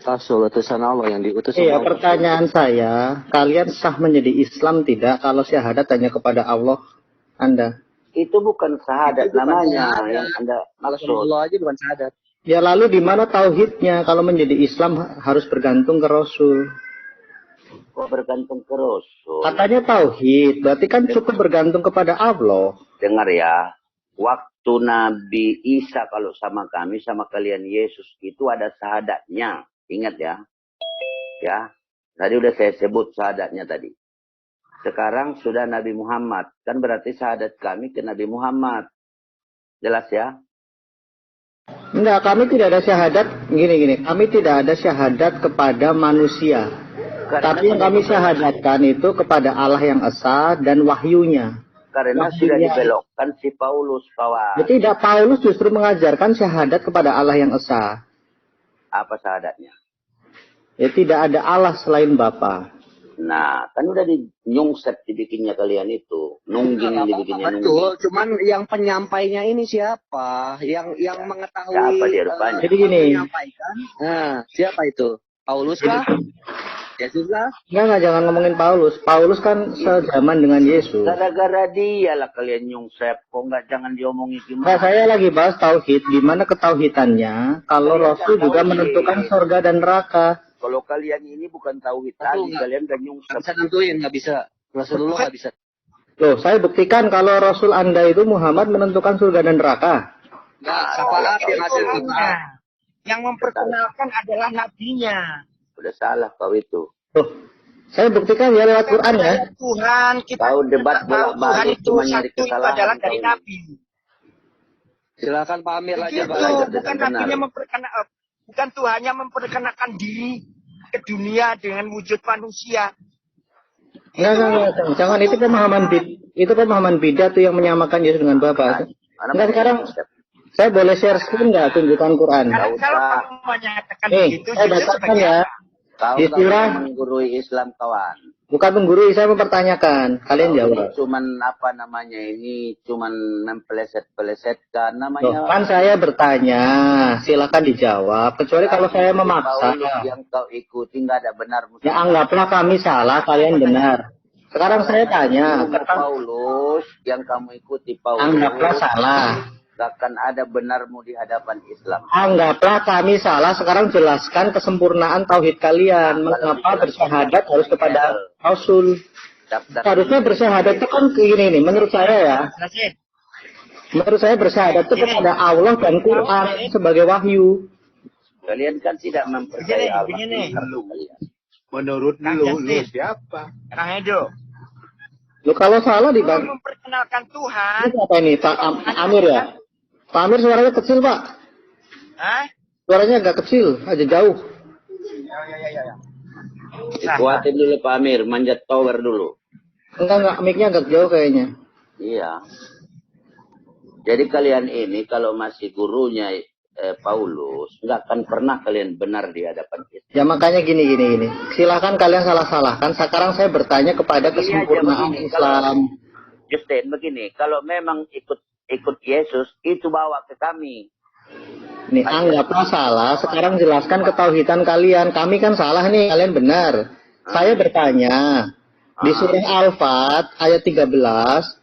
Rasul, utusan Allah yang diutus Iya, Allah. pertanyaan saya, kalian sah menjadi Islam tidak kalau syahadat hanya kepada Allah Anda? Itu bukan syahadat Itu bukan namanya syahadat. yang Anda maksud. Allah aja bukan syahadat. Ya lalu di mana tauhidnya kalau menjadi Islam harus bergantung ke Rasul? Kok bergantung ke Rasul? Katanya tauhid, berarti kan cukup bergantung kepada Allah. Dengar ya, waktu Nabi Isa kalau sama kami, sama kalian Yesus, itu ada syahadatnya. Ingat ya. Ya, tadi udah saya sebut syahadatnya tadi. Sekarang sudah Nabi Muhammad. Kan berarti syahadat kami ke Nabi Muhammad. Jelas ya? Enggak, kami tidak ada syahadat, gini. Kami tidak ada syahadat kepada manusia. Tapi yang kami syahadatkan itu kepada Allah yang Esa dan wahyunya. Karena sudah dibelokkan si Paulus, kawan. Ya, tidak, Paulus justru mengajarkan syahadat kepada Allah yang Esa. Apa syahadatnya? Ya tidak ada Allah selain Bapa. Nah, kan udah nyungset dibikinnya kalian itu. Nungging dibikinnya nungging. Betul, cuman yang penyampainya ini siapa? Yang mengetahui. Siapa dia rupanya? Jadi gini. Menyampaikan. Nah, siapa itu? Paulus kah? Yesus kah? Enggak, jangan ngomongin Paulus. Paulus kan sezaman dengan Yesus. Gara-gara dia lah kalian nyungsep. Kok nggak jangan diomongin Nah, gimana? saya lagi bahas tauhid. Gimana ketauhidannya kalau Rasul juga menentukan surga dan neraka. Kalau kalian ini bukan tauhid tadi, kalian udah nyungsep. Nggak bisa nentuin, nggak bisa. Rasulullah nggak bisa. Loh, saya buktikan kalau Rasul Anda itu Muhammad menentukan surga dan neraka. Nggak, syafaat yang hasil kita. Yang memperkenalkan adalah nabinya. Udah salah kau itu. Loh, saya buktikan ya lewat Quran ya. Tuhan kita Kau debat tahu Tuhan bolak-balik itu cuma nyari satu itu kesalahan. adalah dari kau. nabi. Silakan Pak Amir aja, Begitu, Pak. bukan benar. nabinya bukan Tuhannya memperkenalkan diri ke dunia dengan wujud manusia. Enggak. Jangan itu pemahaman bidah tuh yang menyamakan Yesus dengan Bapa. Enggak, sekarang saya boleh share screen nggak tunjukkan Quran? Kalau usah. kamu menyatakan Nih, begitu, saya justru bacakan sebagai ya. Kau Di surah, menggurui Islam kawan. bukan menggurui, saya mempertanyakan. Kalian Kau jawab. ini cuman apa namanya ini cuman mempeleset-pelesetkan Loh, namanya. kan saya bertanya, silakan dijawab. Kecuali kalau saya memaksa. Paulus yang kau ikuti nggak ada benar. Ya anggaplah kami salah, kalian benar. Sekarang saya tanya, Bukan Paulus yang kamu ikuti Paulus. anggaplah salah. Gak akan ada benarmu di hadapan Islam. Anggaplah kami salah, sekarang jelaskan kesempurnaan tauhid kalian. Mengapa bersyahadat harus kepada Rasul? Harusnya bersyahadat itu kan gini nih, menurut saya ya. Menurut saya bersyahadat itu kepada Allah dan Quran sebagai wahyu. Kalian kan tidak mempercayai Allah. begini. Menurut lu siapa? Kang Edo, Loh, kalau salah lu dibang. memperkenalkan Tuhan. Ini apa ini? Pak Amir ya? Pak Amir suaranya kecil, Pak. Hah? Suaranya agak kecil, aja jauh. Ya. Dikuatin dulu Pak Amir, manjat tower dulu. Enggak, mic-nya agak jauh kayaknya. Iya. Jadi kalian ini kalau masih gurunya Paulus, nggak akan pernah kalian benar di hadapan Islam. Ya makanya gini. Silakan kalian salah-salahkan. Sekarang saya bertanya kepada kesempurnaan Islam. Justin, begini, kalau memang ikut Yesus, itu bawa ke kami. Nih, anggaplah salah. Sekarang jelaskan ketauhidan kalian. Kami kan salah nih, kalian benar. Saya bertanya di surah Al-Fat ayat 13.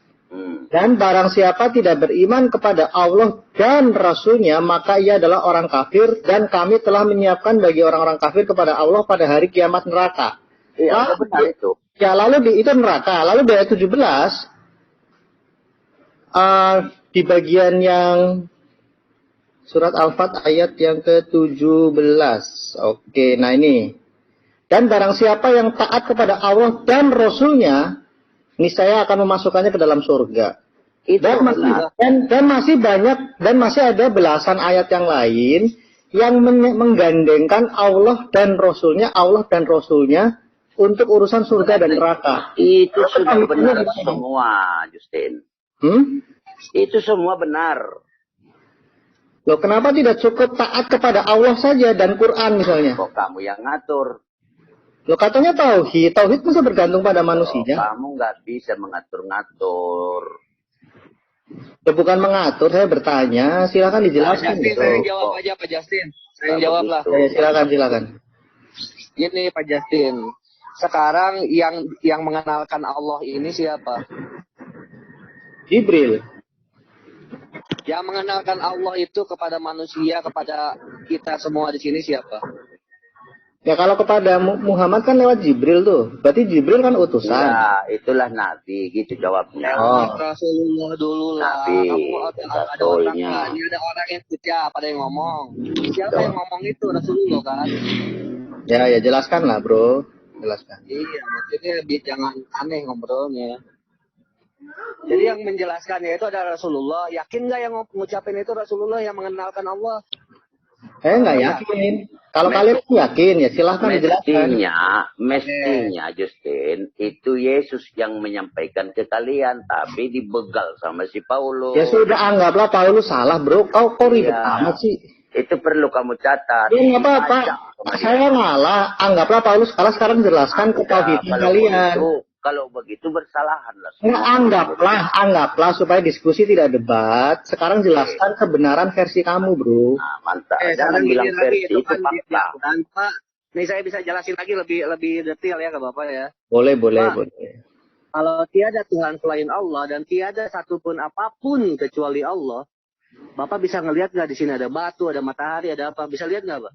Dan barang siapa tidak beriman kepada Allah dan Rasulnya, maka ia adalah orang kafir. Dan kami telah menyiapkan bagi orang-orang kafir kepada Allah pada hari kiamat neraka. Iya, benar itu. Ya, lalu itu neraka. Lalu di ayat 17, di bagian yang surat Al-Fat ayat yang ke-17. Oke, nah ini. Dan barang siapa yang taat kepada Allah dan Rasulnya, niscaya akan memasukkannya ke dalam surga. Dan masih ada belasan ayat yang lain yang menggandengkan Allah dan Rasulnya untuk urusan surga dan neraka. Itu sudah benar semua, Justin. Itu semua benar. Loh, kenapa tidak cukup taat kepada Allah saja dan Quran misalnya? Kok kamu yang ngatur? Loh, katanya tauhid masa bergantung pada manusia. Kamu nggak bisa mengatur-ngatur. Ya bukan mengatur, saya bertanya. Silakan dijelaskan. Justin, saya jawab aja Pak Justin. Saya jawab lah. Ya, silakan. Gini Pak Justin, sekarang yang mengenalkan Allah ini siapa? Jibril. Yang mengenalkan Allah itu kepada manusia, kepada kita semua di sini siapa? Ya kalau kepada Muhammad kan lewat Jibril tuh. Berarti Jibril kan utusan. Ya, itulah Nabi, gitu jawabnya. Oh. Rasulullah dulu lah. Nabi, Kamu ada Rasulnya. orang, ini ada orang yang siapa, ada yang ngomong. Siapa yang ngomong itu Rasulullah kan? Ya jelaskan lah bro. Jelaskan. Iya, maksudnya jangan aneh ngobrolnya. Jadi yang menjelaskannya itu adalah Rasulullah. Yakin nggak yang ngucapin itu Rasulullah yang mengenalkan Allah? Nggak yakin. Kalau kalian yakin ya silahkan dijelaskan. Mestinya Justin, itu Yesus yang menyampaikan ke kalian, tapi dibegal sama si Paulus. Ya sudah, anggaplah Paulus salah bro. Kau ribet amat sih. Itu perlu kamu catat. Ya nggak apa-apa. Saya ngalah. Anggaplah Paulus kalah, sekarang jelaskan ke tauhidnya kalian. Kalau begitu bersalahan lah. Anggaplah supaya diskusi tidak debat. Sekarang jelaskan kebenaran versi kamu, bro. Nah, mantap. Jangan bilang versi itu kan fakta. Dan Pak, nih saya bisa jelasin lagi lebih detail ya ke Bapak ya. Boleh. Kalau tiada Tuhan selain Allah dan tiada satupun apapun kecuali Allah, Bapak bisa ngelihat nggak di sini ada batu, ada matahari, ada apa? Bisa lihat nggak, Pak?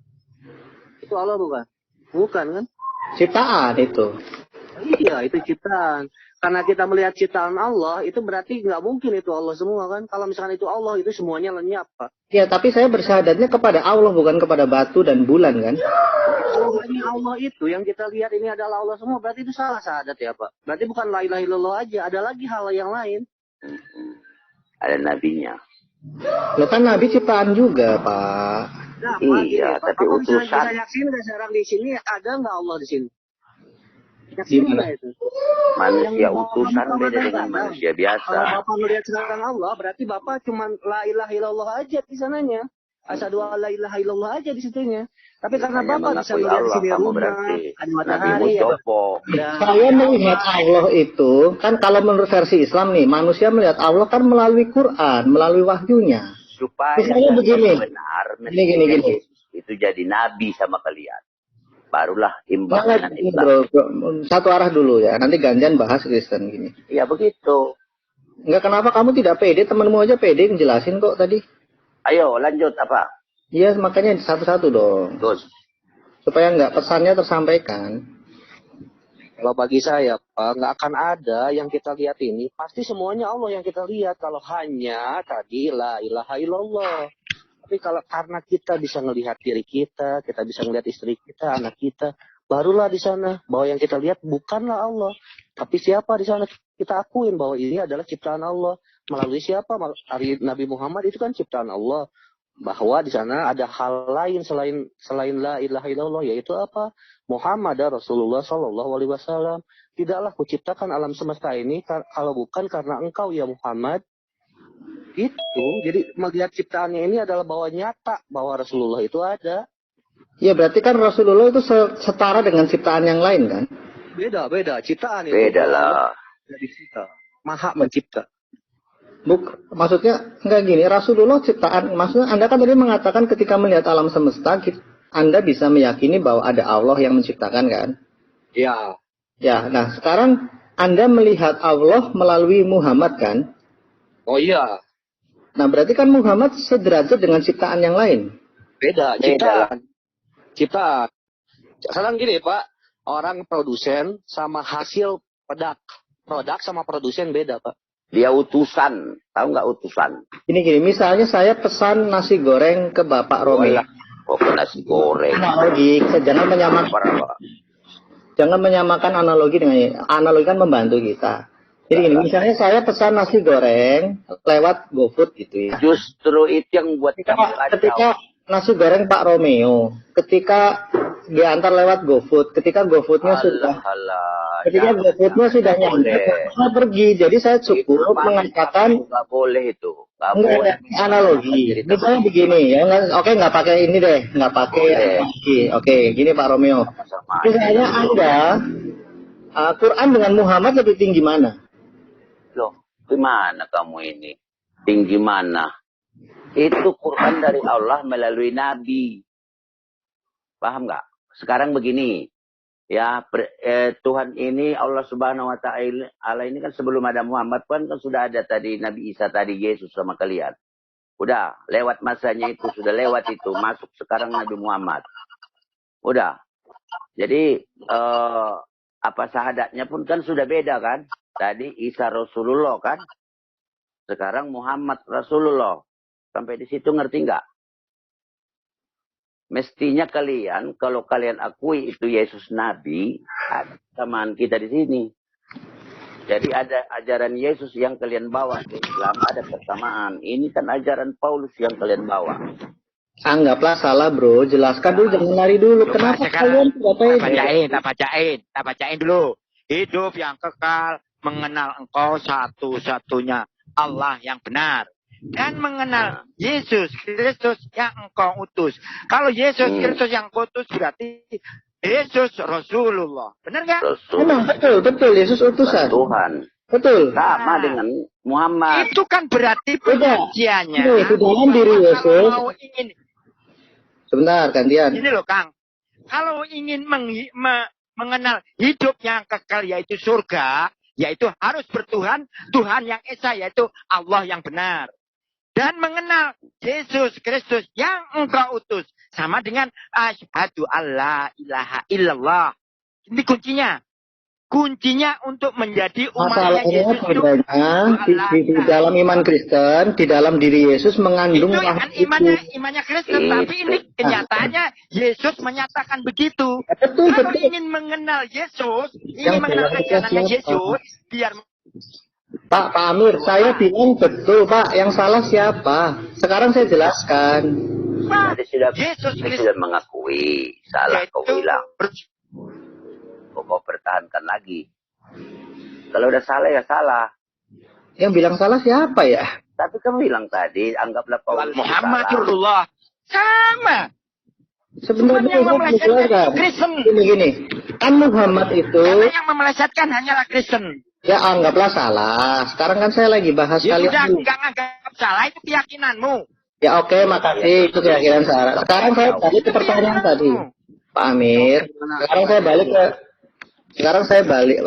Itu Allah bukan? Bukan kan? Ciptaan itu. Iya, itu ciptaan. Karena kita melihat ciptaan Allah, itu berarti nggak mungkin itu Allah semua kan? Kalau misalkan itu Allah, itu semuanya lenyap, Pak. Ya, tapi saya bersyahadatnya kepada Allah, bukan kepada batu dan bulan kan? Kalau hanya Allah itu, yang kita lihat ini adalah Allah semua, berarti itu salah syahadat ya, Pak. Berarti bukan la ilaha illallah aja, ada lagi hal yang lain. Ada nabinya. Lo kan Nabi ciptaan juga, Pak. Nah, Iya, Pak, tapi Bapak utusan. bisa yakin nggak sekarang di sini ada nggak Allah di sini? Yakin nggak itu? Manusia Yang utusan Bapak beda dengan kadang-kadang. manusia Kalau biasa. Bapak melihat sekarang Allah, berarti Bapak cuma la ilaha illallah aja di sananya. Asyhadu an la ilaha illallah aja di situnya. Tapi karena Hanya Bapak bisa mengakui melihat di Allah sini kamu rumah, berarti. ada Nabi matahari, Mustopo. Saya melihat Allah itu, kan kalau menurut versi Islam nih, manusia melihat Allah kan melalui Quran, melalui wahyunya. Supaya Misalnya begini. benar, Gini. Yesus itu jadi nabi sama kalian. Barulah imbangan Islam. Bro, satu arah dulu ya, nanti gantian bahas Kristen gini. Ya begitu. Enggak, kenapa kamu tidak pede? Temenmu aja pede ngejelasin kok tadi. Ayo lanjut apa? Iya, makanya satu-satu dong. Terus. Supaya nggak pesannya tersampaikan. Kalau bagi saya, Pak, nggak akan ada yang kita lihat ini. Pasti semuanya Allah yang kita lihat. Kalau hanya tadi la ilaha illallah. Tapi kalau karena kita bisa melihat diri kita bisa melihat istri kita, anak kita, barulah di sana bahwa yang kita lihat bukanlah Allah. Tapi siapa di sana? Kita akuin bahwa ini adalah ciptaan Allah. Melalui siapa? Nabi Muhammad itu kan ciptaan Allah. Bahwa di sana ada hal lain selain la ilaha illallah, yaitu apa? Muhammad Rasulullah Shallallahu Alaihi Wasallam. Tidaklah kuciptakan alam semesta ini kalau bukan karena engkau ya Muhammad. Itu jadi melihat ciptaannya ini adalah bahwa nyata bahwa Rasulullah itu ada. Ya berarti kan Rasulullah itu setara dengan ciptaan yang lain kan? Beda ciptaan itu. Beda lah. Dari kita maha mencipta. Maksudnya enggak gini, Rasulullah ciptaan. Maksudnya Anda kan tadi mengatakan ketika melihat alam semesta, Anda bisa meyakini bahwa ada Allah yang menciptakan kan? Ya. Ya, nah sekarang Anda melihat Allah melalui Muhammad kan? Oh iya. Nah berarti kan Muhammad sederajat dengan ciptaan yang lain. Beda ciptaan. Ciptaan. Sekarang gini Pak, orang produsen sama hasil produk sama produsen beda Pak. Dia utusan, tahu nggak utusan? Gini, misalnya saya pesan nasi goreng ke Bapak Romi. Oh, nasi goreng. Analogi, jangan menyamakan analogi dengan analogi kan membantu kita. Jadi gini, misalnya saya pesan nasi goreng lewat GoFood gitu ya. Justru itu yang buat Ketika nasi goreng Pak Romeo, ketika diantar lewat GoFood, ketika GoFoodnya sudah nyampe, saya pergi. Jadi saya cukup mengatakan nggak boleh itu. Enggak, analogi. Misalnya begini ya, nggak pakai ini deh, nggak pakai analogi. Oke, gini Pak Romeo. Misalnya Anda Quran dengan Muhammad lebih tinggi mana? Loh, gimana kamu ini? Tinggi mana? Itu Quran dari Allah melalui Nabi. Paham nggak? Sekarang begini, Ya, Tuhan ini Allah Subhanahu wa taala ini kan sebelum ada Muhammad kan sudah ada tadi Nabi Isa tadi Yesus sama kalian. Udah lewat masanya itu, sudah lewat itu, masuk sekarang Nabi Muhammad. Udah. Jadi apa syahadatnya pun kan sudah beda kan? Tadi Isa Rasulullah kan? Sekarang Muhammad Rasulullah. Sampai di situ ngerti nggak? Mestinya kalian, kalau kalian akui itu Yesus Nabi, ada kesamaan kita di sini. Jadi ada ajaran Yesus yang kalian bawa ke Islam, ada kesamaan. Ini kan ajaran Paulus yang kalian bawa. Anggaplah salah bro, jelaskan dulu, jangan lari dulu. Kenapa kalian tidak Tak bacain dulu. Hidup yang kekal, mengenal engkau satu-satunya Allah yang benar. Dan mengenal Yesus Kristus yang engkau utus. Kalau Yesus Kristus yang engkau utus berarti Yesus Rasulullah. Benar nggak? Memang betul. Yesus utusan. Tuhan. Betul. Sama dengan Muhammad. Itu kan berarti pengajiannya. Di dalam diri Yesus. Kalau ingin, sebentar, gantian. ini loh Kang. Kalau ingin mengenal hidup yang kekal yaitu surga, yaitu harus bertuhan, Tuhan yang esa yaitu Allah yang benar. Dan mengenal Yesus Kristus yang engkau utus. Sama dengan asyhadu alla ilaha illallah. Ini kuncinya. Kuncinya untuk menjadi umatnya Yesus itu. Di dalam iman Kristen, di dalam diri Yesus mengandung itu kan imannya Kristen. Tapi ini kenyataannya Yesus menyatakan begitu. Betul. Kalau ingin mengenal Yesus, ingin mengenal ajarannya Yesus, biar... Pak Amir, saya bilang betul Pak, yang salah siapa? Sekarang saya jelaskan. Tadi sudah mengakui salah, kau bilang. Kau pertahankan lagi. Kalau udah salah ya salah. Yang bilang salah siapa ya? Tapi kamu bilang tadi, anggaplah Paulus Muhammadullah. Sama. Sebenarnya yang memelesetkan Kristen. Gini. Kan Muhammad itu. Karena yang memelesetkan hanyalah Kristen. Ya anggaplah salah. Sekarang kan saya lagi bahas ya kalian. Ya sudah, enggak anggap salah, itu keyakinanmu. Ya oke, makasih, itu keyakinan salah. Sekarang saya balik ke pertanyaan tadi, Pak Amir. Sekarang saya balik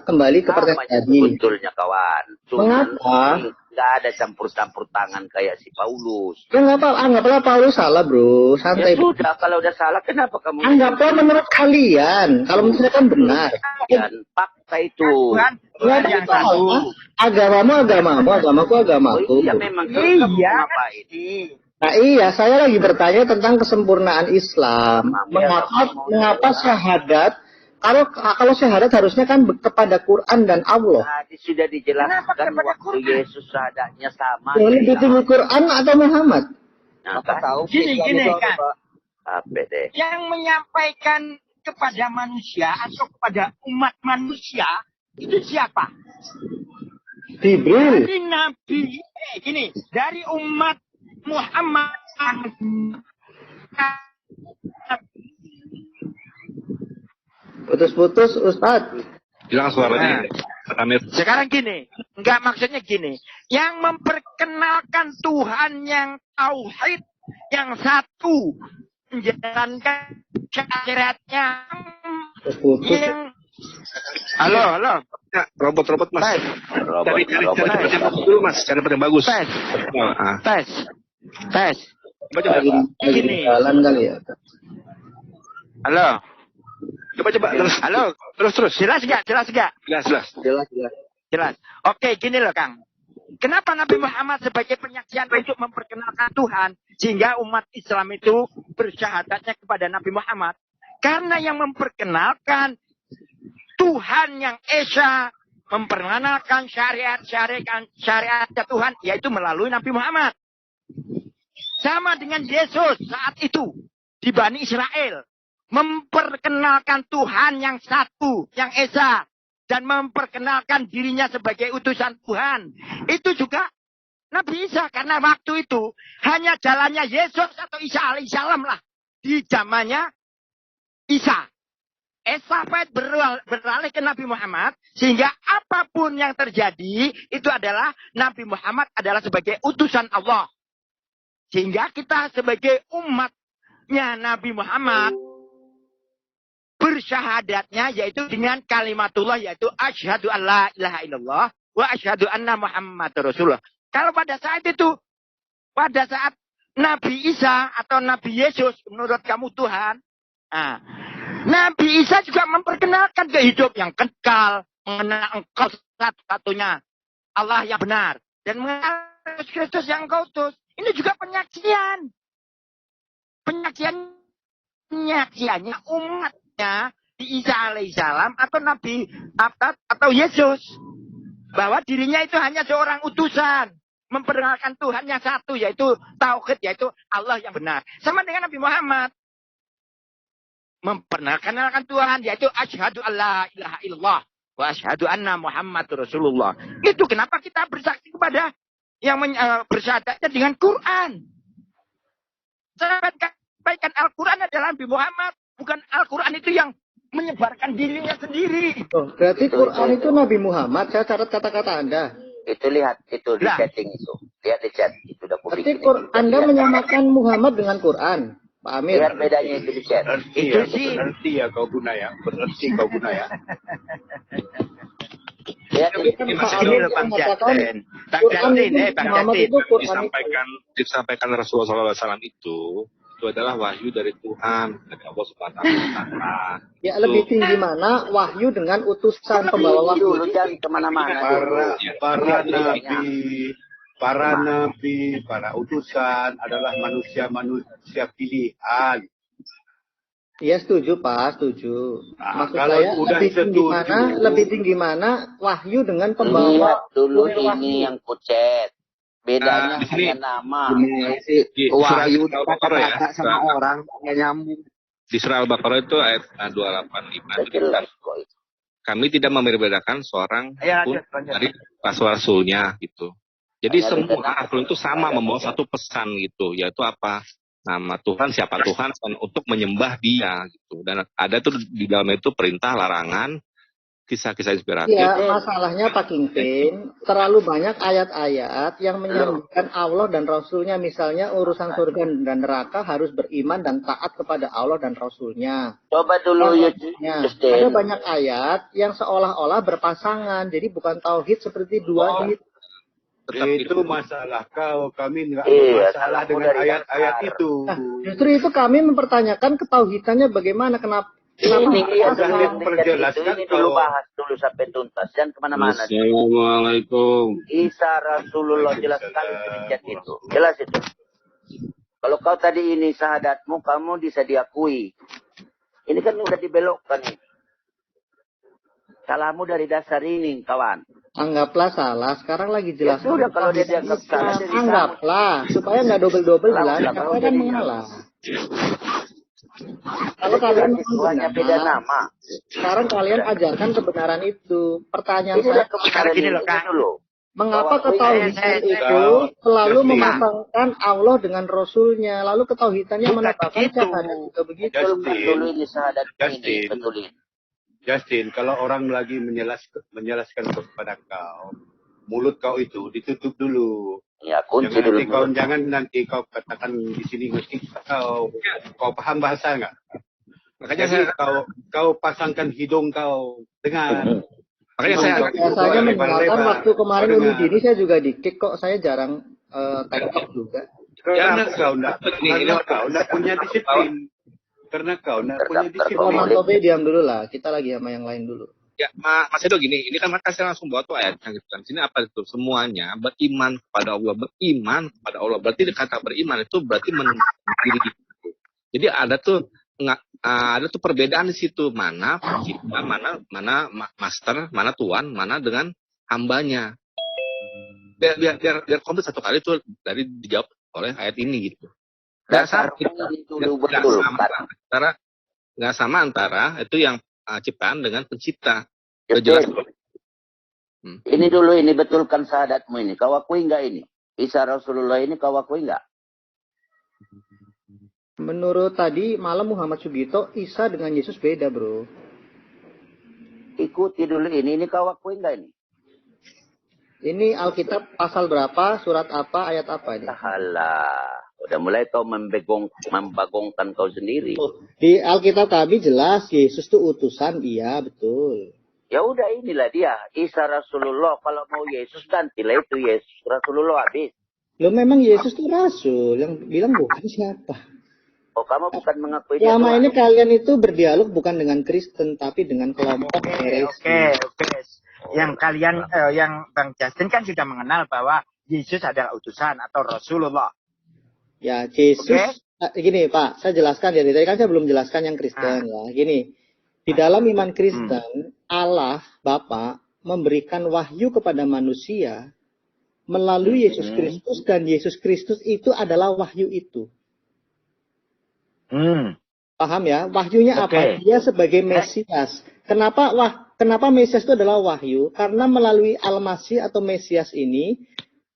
kembali ke pertanyaan tadi. Betulnya kawan. Mengapa? Nggak ada campur-campur tangan kayak si Paulus. Ya nggak apa, anggaplah Paulus salah bro, santai. Ya sudah, kalau udah salah kenapa kamu? Anggaplah menurut kalian, kalau menurut saya kan benar. Dan fakta itu. Nggak ada yang salah. Agamaku. Oh, iya memang. Iya. Nah iya, saya lagi bertanya tentang kesempurnaan Islam. Mengapa syahadat? Kalau syahadat harusnya kan kepada Quran dan Allah. Tadi sudah dijelaskan waktu Yesus syahadatnya sama. Lebih tinggi Quran atau Muhammad? Nah, tahu. Gini kan. Apa deh? Yang menyampaikan kepada manusia atau kepada umat manusia itu siapa? Jibril. Dari Nabi. Gini, dari umat Muhammad. Putus-putus Ustaz. Hilang suaranya. Sekarang gini, enggak maksudnya gini. Yang memperkenalkan Tuhan yang tauhid, yang satu, menjalankan syariatnya. Yang... Halo. Ya, robot mas. Cari dulu mas, cari pada bagus. Tes. Coba. Gini. Jalan kali ya. Halo. Coba terus. Halo. Terus. Jelas gak? Jelas. Oke, gini loh Kang. Kenapa Nabi Muhammad sebagai penyaksian untuk memperkenalkan Tuhan sehingga umat Islam itu bersyahadatnya kepada Nabi Muhammad? Karena yang memperkenalkan Tuhan yang esa, memperkenalkan syariat Tuhan yaitu melalui Nabi Muhammad. Sama dengan Yesus saat itu di Bani Israel. Memperkenalkan Tuhan yang satu, yang esa. Dan memperkenalkan dirinya sebagai utusan Tuhan. Itu juga Nabi Isa. Karena waktu itu hanya jalannya Yesus atau Isa alaihissalam lah. Di zamannya Isa. Estafet beralih ke Nabi Muhammad. Sehingga apapun yang terjadi, itu adalah Nabi Muhammad adalah sebagai utusan Allah. Sehingga kita sebagai umatnya Nabi Muhammad bersyahadatnya yaitu dengan kalimatullah, yaitu asyhadu alla ilaha illallah wa asyhadu anna Muhammadar Rasulullah. Kalau pada saat itu, pada saat Nabi Isa atau Nabi Yesus menurut kamu Tuhan, Nabi Isa juga memperkenalkan ke hidup yang kekal, mengenal engkau satu-satunya Allah yang benar, dan mengenal Kristus yang kau utus. Ini juga penyaksian. Penyaksiannya umatnya di Isa alaihissalam atau Nabi atau Yesus. Bahwa dirinya itu hanya seorang utusan. Memperkenalkan Tuhan yang satu, yaitu tauhid, yaitu Allah yang benar. Sama dengan Nabi Muhammad. Memperkenalkan Tuhan, yaitu asyhadu alla ilaha illallah wa asyhadu anna Muhammadur Rasulullah. Itu kenapa kita bersaksi kepada yang bersyahadatnya dengan Quran. Sampaikan Al-Quran adalah Nabi Muhammad. Bukan Al-Quran itu yang menyebarkan dirinya sendiri. Oh, berarti Quran itu Nabi Muhammad. Saya catat kata-kata Anda. Itu lihat, itu di setting itu. Lihat di chat. Itu udah berarti Anda menyamakan Muhammad dengan Quran, Pak Amir. Lihat bedanya itu di chat. Itu sih. Berarti ya kau guna ya. Berarti kau guna ya. Ya, disampaikan Rasulullah SAW itu adalah wahyu dari Tuhan, dari Allah Subhanahu wa Ta'ala. Ya, lebih tinggi mana wahyu dengan utusan pembawa wahyu? Dulu jangan kemana-mana. Para nabi, para utusan adalah manusia pilihan. Iya, setuju Pak, setuju. Nah, maksud kalau saya udah lebih tinggi mana wahyu dengan pembawa. Lihat dulu ini yang kucet. Bedanya hanya nama. Wahyu kata-kata sama orang nggak nyambung. Di surah Al-Baqarah itu ayat 285. Kami tidak membedakan seorang pun dari rasul-rasulnya gitu. Jadi semua rasul itu sama membawa satu pesan gitu, yaitu apa? Nama Tuhan, siapa Tuhan, dan untuk menyembah Dia gitu. Dan ada tuh di dalam itu perintah, larangan, kisah-kisah inspiratif. Ya, masalahnya Pak Kingpin, terlalu banyak ayat-ayat yang menyebutkan Allah dan Rasulnya. Misalnya urusan surga dan neraka harus beriman dan taat kepada Allah dan Rasulnya. Coba dulu ada banyak ayat yang seolah-olah berpasangan. Jadi bukan tauhid seperti dua hid. Itu masalah kau, kami nggak masalah dengan ayat-ayat itu. Nah, justru itu kami mempertanyakan ketauhidannya bagaimana, kenapa ini dulu bahas dulu sampai tuntas, jangan kemana-mana. Assalamualaikum. Isa Rasulullah jelas sekali di chat itu, jelas itu. Kalau kau tadi ini syahadatmu, kamu bisa diakui. Ini kan udah dibelokkan nih. Salahmu dari dasar ini, kawan. Anggaplah salah, sekarang lagi jelas. Ya sudah, kalau dia dianggap salah, anggaplah, supaya nggak double-double jelas, saya kan mengalah. Kalau kalian beda nama. Sekarang kalian ajarkan kebenaran itu. Pertanyaan saya sekarang gini loh, mengapa ketauhidan itu selalu memasangkan Allah dengan Rasulnya, lalu ketauhidannya menetapkan syahadat juga begitu? Dulu ini syahadat ini betulin. Justin, kalau orang lagi menjelaskan kepada kau, mulut kau itu ditutup dulu. Ya, kunci dulu. Jangan nanti kau katakan di sini mesti kau paham bahasa enggak? Makanya jadi kau pasangkan hidung kau dengar. Makanya saya mendengarkan waktu kemarin Uni Dini saya juga di-kick kok, saya jarang TikTok juga. Karena kau enggak punya disiplin. Karena kau enggak punya disiplin. Mas Tobe diam dulu lah, kita lagi sama yang lain dulu. Ya, Mas Edo gini, ini kan maka saya langsung bawa tuh ayatnya gitu kan. Sini apa itu? Semuanya beriman kepada Allah, Berarti kata beriman itu berarti menemukan diri gitu. Jadi ada tuh perbedaan di situ, mana pencipta, mana master, mana tuan, mana dengan hambanya. Biar komplit satu kali tuh dari dijawab oleh ayat ini gitu. Nggak sama antara itu yang ciptaan dengan pencipta. Jelas. Ini dulu, ini betulkan syahadatmu ini. Kau akui enggak ini? Isa Rasulullah ini kau akui enggak? Menurut tadi malam Muhammad Sugito, Isa dengan Yesus beda, bro. Ikuti dulu ini kau akui enggak ini? Ini Alkitab pasal berapa, surat apa, ayat apa ini? Salah. Udah mulai kau membagongkan kau sendiri. Di Alkitab kami jelas Yesus itu utusan, iya betul. Ya udah inilah dia, Isa Rasulullah. Kalau mau Yesus gantilah itu Yesus Rasulullah habis. Lo memang Yesus itu rasul, yang bilang bukan siapa. Oh, kamu bukan mengakui dia Selama Tuhan. ini kalian itu berdialog bukan dengan Kristen, tapi dengan kelompok heresi. Oke. Yang kalian, yang Bang Justin kan sudah mengenal bahwa Yesus adalah utusan atau Rasulullah. Ya, Yesus, gini Pak, saya jelaskan ya, tadi kan saya belum jelaskan yang Kristen ya. Gini, di dalam iman Kristen, Allah, Bapa, memberikan wahyu kepada manusia melalui Yesus Kristus, dan Yesus Kristus itu adalah wahyu itu. Paham ya? Wahyunya apa? Dia sebagai Mesias. Kenapa Mesias itu adalah wahyu? Karena melalui Al-Masih atau Mesias ini,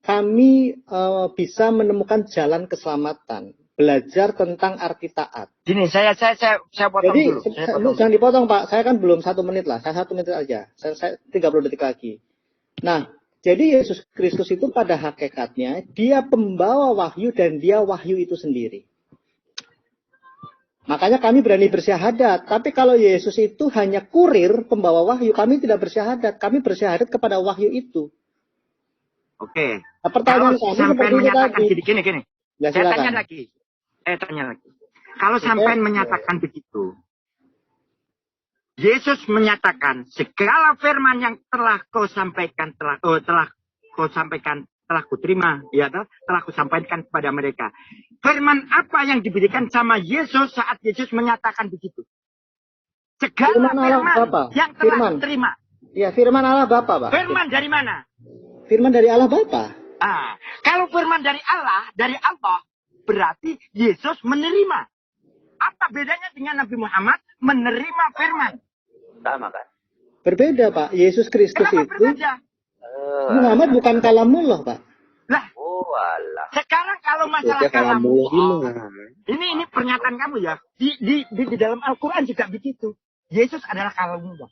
kami bisa menemukan jalan keselamatan. Belajar tentang arti taat. Gini, saya potong Jadi, dulu. jangan dipotong Pak. Saya kan belum 1 menit lah. Saya 1 menit aja. Saya 30 detik lagi. Nah, jadi Yesus Kristus itu pada hakikatnya, dia pembawa wahyu dan dia wahyu itu sendiri. Makanya kami berani bersyahadat. Tapi kalau Yesus itu hanya kurir pembawa wahyu, kami tidak bersyahadat. Kami bersyahadat kepada wahyu itu. Oke. Nah, pertanyaan Kalau kami sampai seperti itu menyatakan tadi. gini. Ya, Saya silakan. tanya lagi. Kalau sampai menyatakan begitu, Yesus menyatakan segala firman yang telah kau sampaikan telah kuterima, ya telah kusampaikan kepada mereka. Firman apa yang diberikan sama Yesus saat Yesus menyatakan begitu? Segala firman yang telah kuterima. Ya, firman Allah Bapa, Pak. Firman dari mana? Firman dari Allah Bapa. Kalau firman dari Allah, berarti Yesus menerima. Apa bedanya dengan Nabi Muhammad menerima firman? Sama kan? Berbeda, Pak. Yesus Kristus Kenapa itu berbeda? Muhammad bukan kalamullah, Pak. Lah, alah. sekarang kalau masalah kalamullah, ini pernyataan kamu ya. Di dalam Al-Quran juga begitu. Yesus adalah kalamullah.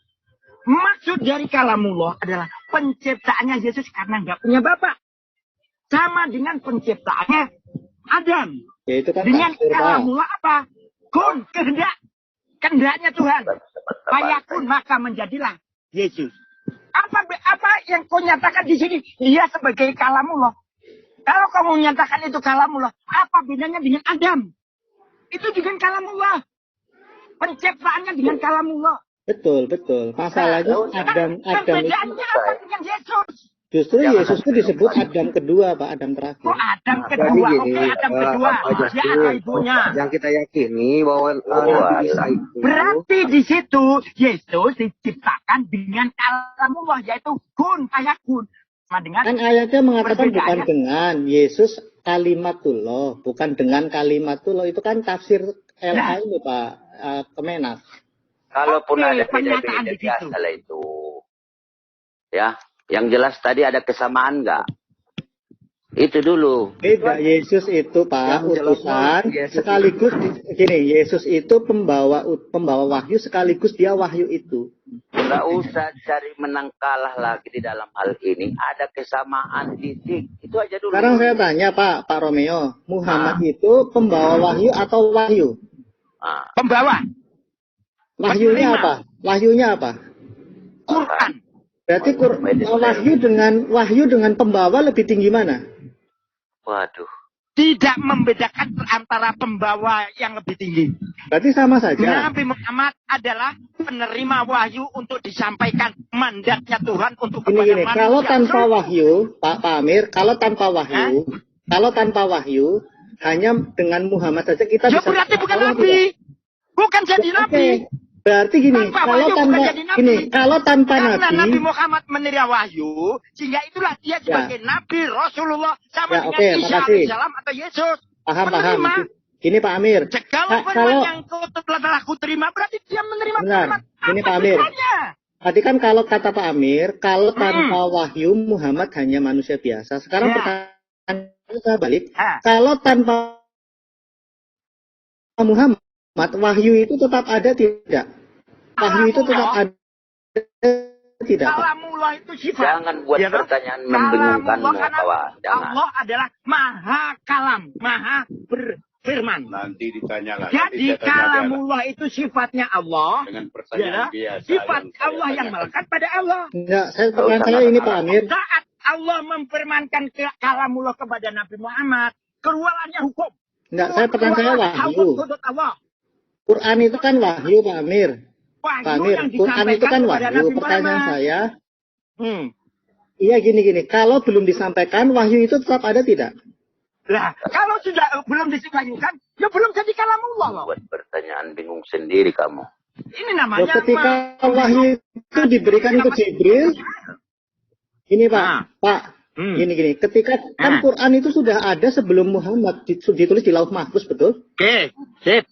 Maksud dari kalamullah adalah penciptaannya Yesus karena nggak punya bapak. Sama dengan penciptaannya Adam. Ya, itu kan dengan tafsir, Pak. kalamullah apa? Kun, kehendak. Kehendaknya Tuhan. Fayakun, maka menjadilah Yesus. Apa yang kau nyatakan di sini? Dia sebagai kalamullah. Kalau kamu menyatakan itu kalamullah, apa bedanya dengan Adam? Itu dengan kalamullah. Penciptaannya dengan kalamullah. Betul. Masalahnya Adam Perbedaannya apa dengan Yesus? Justru Yesus itu disebut Adam kedua, Pak, Adam terakhir. Oh, Adam kedua. Jadi Oke, gini, Adam kedua. Dia ada ibunya. yang kita yakini bahwa Nabi Isa itu Berarti di situ Yesus diciptakan dengan kalamullah, yaitu kun fayakun. Sama dengan Kan ayatnya mengatakan bukan perbedaannya. dengan Yesus kalimatullah, bukan dengan kalimatullah. Itu kan tafsir LA ini, Pak, Kemenak. Kalaupun Oke, ada pernyataan beda-beda begitu. biasa lah itu. Ya, yang jelas tadi ada kesamaan nggak? Itu dulu. Beda, Yesus itu Pak Yang jelas, utusan Yesus sekaligus gini, Yesus itu pembawa wahyu sekaligus dia wahyu itu. Nggak usah cari menang kalah lagi di dalam hal ini. Ada kesamaan titik. Itu aja dulu. Sekarang saya tanya Pak Romeo, Muhammad itu pembawa wahyu atau wahyu? Pembawa Wahyunya Penerima. apa? Wahyunya apa? Quran. Berarti wahyu dengan pembawa lebih tinggi mana? Waduh. Tidak membedakan antara pembawa yang lebih tinggi. Berarti sama saja. Nabi Muhammad adalah penerima wahyu untuk disampaikan mandatnya Tuhan untuk kepada Gini, manusia. kalau tanpa wahyu, Pak Amir, kalau tanpa wahyu, hanya dengan Muhammad saja kita Ya bisa. berarti bukan Allah Nabi. tidak. Bukan jadi Oke. Nabi. Berarti gini, Tanpa kalau wahyu tanpa bukan jadi nabi. gini, kalau tanpa Karena Nabi nabi, Muhammad menerima wahyu, sehingga itulah dia sebagai Nabi Rasulullah sama Ya, dengan oke, Isa makasih. alaihissalam atau Yesus. paham. Menerima. Gini Pak Amir, Segala firman kalau yang kau telah kuterima berarti dia menerima Benar. firman. Ini Apa Pak Amir. bedanya? tadi kan kalau kata Pak Amir, kalau tanpa wahyu Muhammad hanya manusia biasa. Sekarang Ya. pertanyaan saya balik, Ah. kalau tanpa Muhammad, wahyu itu tetap ada tidak? Wahyu itu tetap ada tidak, Pak? Kalamullah Allah itu sifat. Jangan buat Ya kan? pertanyaan membingungkanmu, Kalamullah, karena kawan. Jangan. Allah adalah maha kalam, maha berfirman. Nanti ditanya lah. Jadi nanti saya tanya kalamullah itu sifatnya Allah. dengan Ya, pertanyaan biasa. sifat yang saya Allah yang tanyakan. melekat pada Allah. Enggak, pertanyaan saya ini Pak Amir. Saat Allah memfirmankan ke kalamullah kepada Nabi Muhammad, keluarannya hukum. Enggak, saya pertanyaan saya wahyu. Hudud Allah. Quran itu kan wahyu, Pak Amir. Pak Wahyu Amir, yang Quran itu kan disampaikan kepada wahyu. Nabi Pertanyaan Muhammad. saya, Hmm. gini. Kalau belum disampaikan, wahyu itu tetap ada tidak? Lah, kalau sudah belum disebutkan, ya belum jadi kalamullah loh. Buat pertanyaan bingung sendiri kamu. Ini Loh, namanya ketika wahyu itu diberikan ke Jibril, ini Pak, Ah. Pak, gini. Ketika kan Quran itu sudah ada sebelum Muhammad ditulis di Lauh Mahfuz, betul? Oke, sip.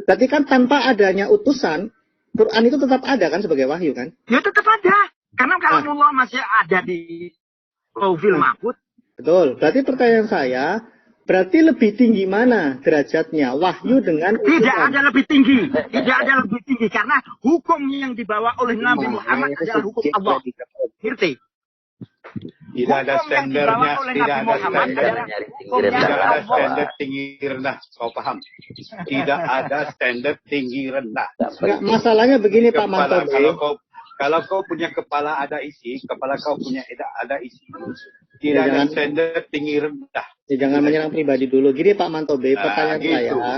Berarti kan tanpa adanya utusan, Quran itu tetap ada kan sebagai wahyu kan? Ya tetap ada. Karena kalamullah masih ada di Lauhul Mahfuz. Betul. Berarti pertanyaan saya, berarti lebih tinggi mana derajatnya wahyu dengan Tidak utusan? ada lebih tinggi. Tidak ada lebih tinggi. Karena hukum yang dibawa oleh Nabi Muhammad adalah hukum Allah. Ngerti? Tidak ada Hukum yang standarnya, dibawa oleh tidak Nabi ada Muhammad standar. adalah Nyari tinggi hukum yang rendah. Tidak ada Allah. standar tinggi rendah, kau paham? Tidak ada standar tinggi rendah. Enggak, masalahnya begini Pak Kepala, Mantobe. kalau kau punya kepala ada isi, kepala kau punya ada isi. Tidak Ya, ada jangan. standar tinggi rendah. Ya, jangan menyerang pribadi dulu. Gini Pak Mantobe, Nah, pertanyaan gitu. saya.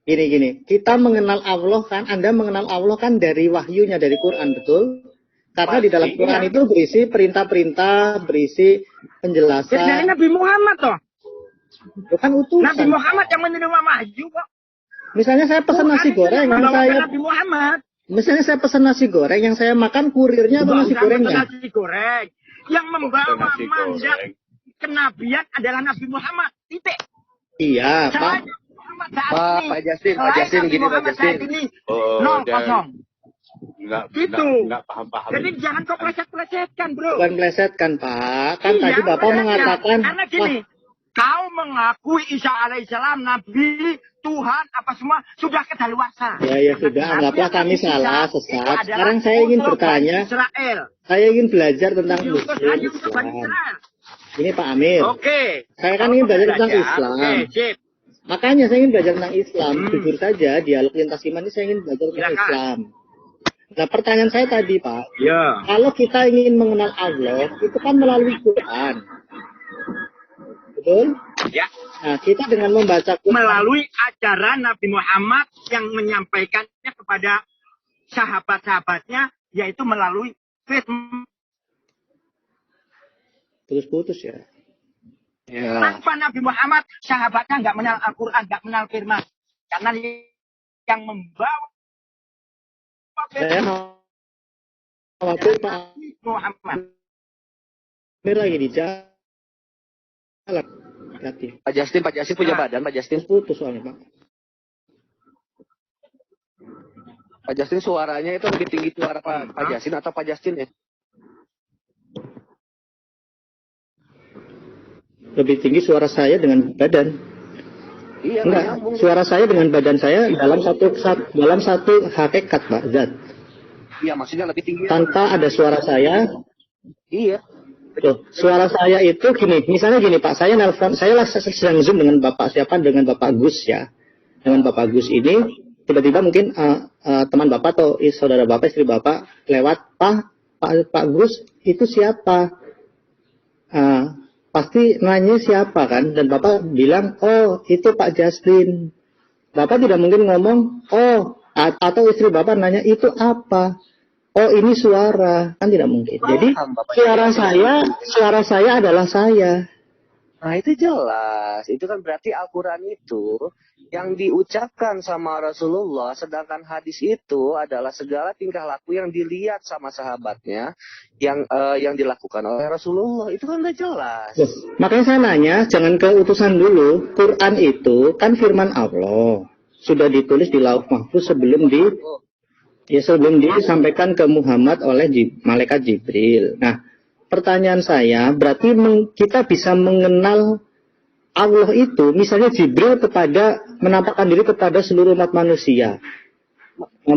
Gini. Kita mengenal Allah kan, Anda mengenal Allah kan dari wahyunya, dari Quran, betul? Karena di dalam Pasti. Quran itu berisi perintah-perintah, berisi Dari penjelasan. Nabi Muhammad toh. Itu kan utusan. Nabi Muhammad yang menerima wahyu kok. Misalnya saya pesan nasi goreng, yang saya Nabi Muhammad. misalnya saya pesan nasi goreng, yang saya makan kurirnya atau nasi Bukan gorengnya? nasi goreng. Yang membawa Nasi mandat goreng. kenabian adalah Nabi Muhammad. Titik. Iya, Pak. Selain Muhammad saat Pak, ini. Pak Justin, Pak Selain Justin, Nabi gini, Pak Muhammad Justin. saat ini. Oh, Nol dan- kosong. Gitu. Enggak paham-paham. Jadi jangan kau pleset-plesetkan bro. Bukan melesetkan, Pak. Kan Iya, tadi Bapak makanya. mengatakan, Karena gini. Kau mengakui Isa alaihissalam Nabi, Tuhan, apa semua sudah kedaluarsa. ya sudah, Nabi anggaplah kami Isa salah, itu sesat. adalah Sekarang saya ingin untuk bertanya, Bani Israel. saya ingin belajar tentang Diutus Muslim hanya untuk Bani Islam. Israel. Ini Pak Amir. Oke. Saya kan ingin belajar tentang Islam. Oke, sip. Makanya saya ingin belajar tentang Islam. Jujur saja, dialog lintas iman ini saya ingin belajar tentang Silakan. Islam. Nah, pertanyaan saya tadi, Pak, Ya. kalau kita ingin mengenal Allah, itu kan melalui Quran. Betul? Ya. Nah, kita dengan membaca Quran, Melalui ajaran Nabi Muhammad yang menyampaikannya kepada sahabat-sahabatnya, yaitu melalui firman. putus-putus ya. Ya. Tanpa Nabi Muhammad, sahabatnya nggak mengenal Al-Quran, nggak mengenal firman. Karena yang membawa Saya khawatir Pak Nabi Muhammad. Amir lagi di jalan. Hati. Pak Justin punya badan, Pak Justin. Putus soalnya, Pak. Pak Justin suaranya itu lebih tinggi suara Pak Justin atau Pak Justin ya? Lebih tinggi suara saya dengan badan. Iya, Enggak, nyambung. suara saya dengan badan saya dalam satu hakikat, Pak Zat. Iya, maksudnya lebih tinggi. Tanpa ada suara saya, Iya. tuh, suara saya itu gini, misalnya gini Pak, saya nelfon, saya sedang zoom dengan Bapak siapa, dengan Bapak Gus ya. Dengan Bapak Gus ini, tiba-tiba mungkin teman Bapak atau saudara Bapak, istri Bapak lewat, Pak Gus itu siapa? Pasti nanya siapa kan, dan Bapak bilang, oh itu Pak Justin. Bapak tidak mungkin ngomong, oh, atau istri Bapak nanya itu apa? Oh ini suara, kan tidak mungkin. Jadi suara saya adalah saya. Nah itu jelas, itu kan berarti Al-Quran itu yang diucapkan sama Rasulullah, sedangkan hadis itu adalah segala tingkah laku yang dilihat sama sahabatnya, yang dilakukan oleh Rasulullah, itu kan udah jelas. Loh, makanya saya nanya, jangan ke utusan dulu. Quran itu kan firman Allah, sudah ditulis di Lauh Mahfuz sebelum disampaikan ke Muhammad oleh malaikat Jibril. Nah, pertanyaan saya, berarti kita bisa mengenal Allah itu, misalnya Jibril menampakkan diri kepada seluruh umat manusia.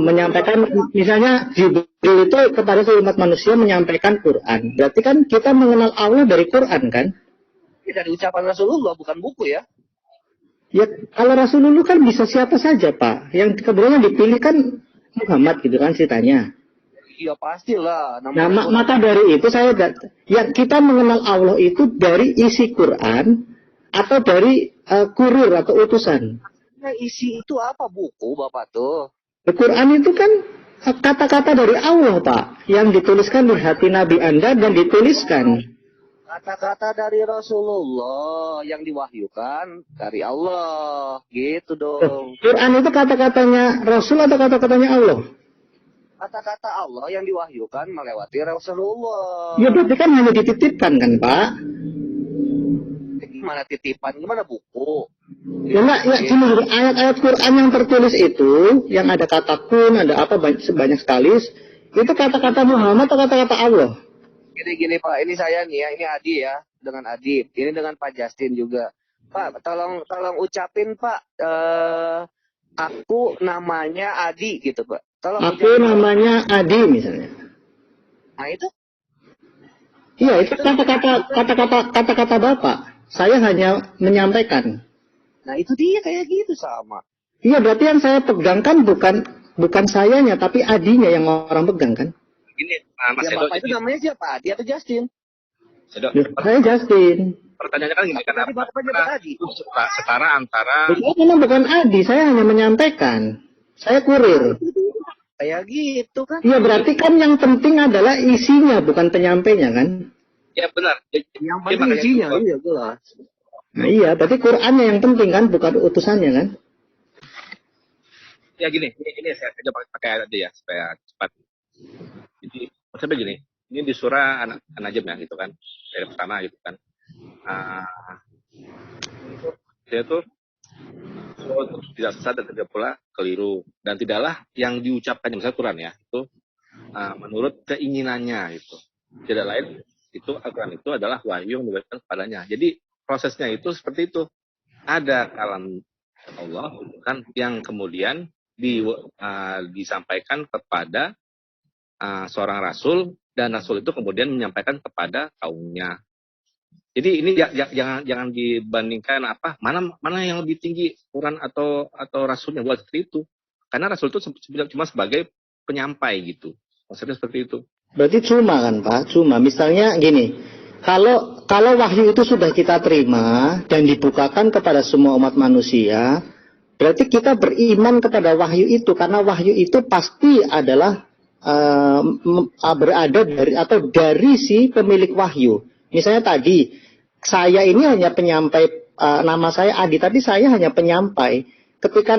menyampaikan, misalnya Jibril itu kepada seluruh umat manusia menyampaikan Quran. Berarti kan kita mengenal Allah dari Quran kan? Ini dari ucapan Rasulullah, bukan buku ya. Ya kalau Rasulullah kan bisa siapa saja Pak. Yang kebetulan dipilih kan Muhammad gitu kan ceritanya. Iya pastilah. Nah maka dari itu ya kita mengenal Allah itu dari isi Quran atau dari kurir atau utusan. Nah isi itu apa buku Bapak tuh? Al-Quran itu kan kata-kata dari Allah, Pak, yang dituliskan di hati Nabi Anda dan dituliskan. Kata-kata dari Rasulullah yang diwahyukan dari Allah, gitu dong. Quran itu kata-katanya Rasul atau kata-katanya Allah? Kata-kata Allah yang diwahyukan melewati Rasulullah. Ya berarti kan hanya dititipkan kan, Pak? Gimana titipan, gimana buku? Ya enggak, ya cuma ayat-ayat Quran yang tertulis itu, yang ada kata kun, ada apa sebanyak sekali, itu kata-kata Muhammad atau kata-kata Allah? Gini Pak, ini saya nih ya, ini Adi ya, dengan Adi, ini dengan Pak Justin juga. Pak, tolong ucapin Pak, aku namanya Adi gitu Pak. Tolong Aku ucapin, namanya Adi misalnya. Nah itu? Iya, itu kata-kata Bapak. Saya hanya menyampaikan. Nah itu dia kayak gitu sama. Iya, berarti yang saya pegang kan bukan sayanya, tapi adinya yang orang pegang kan? Gini, Mas Ya Edo, Bapak itu namanya siapa? Adi atau Justin? Edo, Ya, saya Justin. pertanyaannya kan gini, Tadi Bapak nyebut Adi. setara antara Saya memang bukan Adi, saya hanya menyampaikan. Saya kurir. Kayak gitu kan? Iya, berarti kan yang penting adalah isinya, bukan penyampainya kan? ya benar. Yang penting isinya, iya jelas. Nah iya, berarti Qurannya yang penting kan, bukan utusannya kan? Ya gini saya coba pakai ayat aja ya supaya cepat. Jadi maksudnya gini, ini di surah An-Najm ya gitu kan, ayat pertama gitu kan. Dia tuh tidak sesat dan tidak pula keliru, dan tidaklah yang diucapkan misalnya Quran ya itu menurut keinginannya itu. Tidak lain itu Al-Quran itu adalah wahyu yang diberikan kepadanya. Jadi prosesnya itu seperti itu. Ada kalam Allah kan yang kemudian disampaikan kepada seorang rasul, dan rasul itu kemudian menyampaikan kepada kaumnya. Jadi ini jangan dibandingkan mana yang lebih tinggi Quran atau rasulnya, buat seperti itu. Karena rasul itu cuma sebagai penyampai gitu. Maksudnya seperti itu. Berarti cuma kan Pak, cuma. Misalnya gini, kalau wahyu itu sudah kita terima dan dibukakan kepada semua umat manusia, berarti kita beriman kepada wahyu itu, karena wahyu itu pasti adalah berada dari si pemilik wahyu. Misalnya tadi, saya ini hanya penyampai, nama saya Adi, tapi saya hanya penyampai. Ketika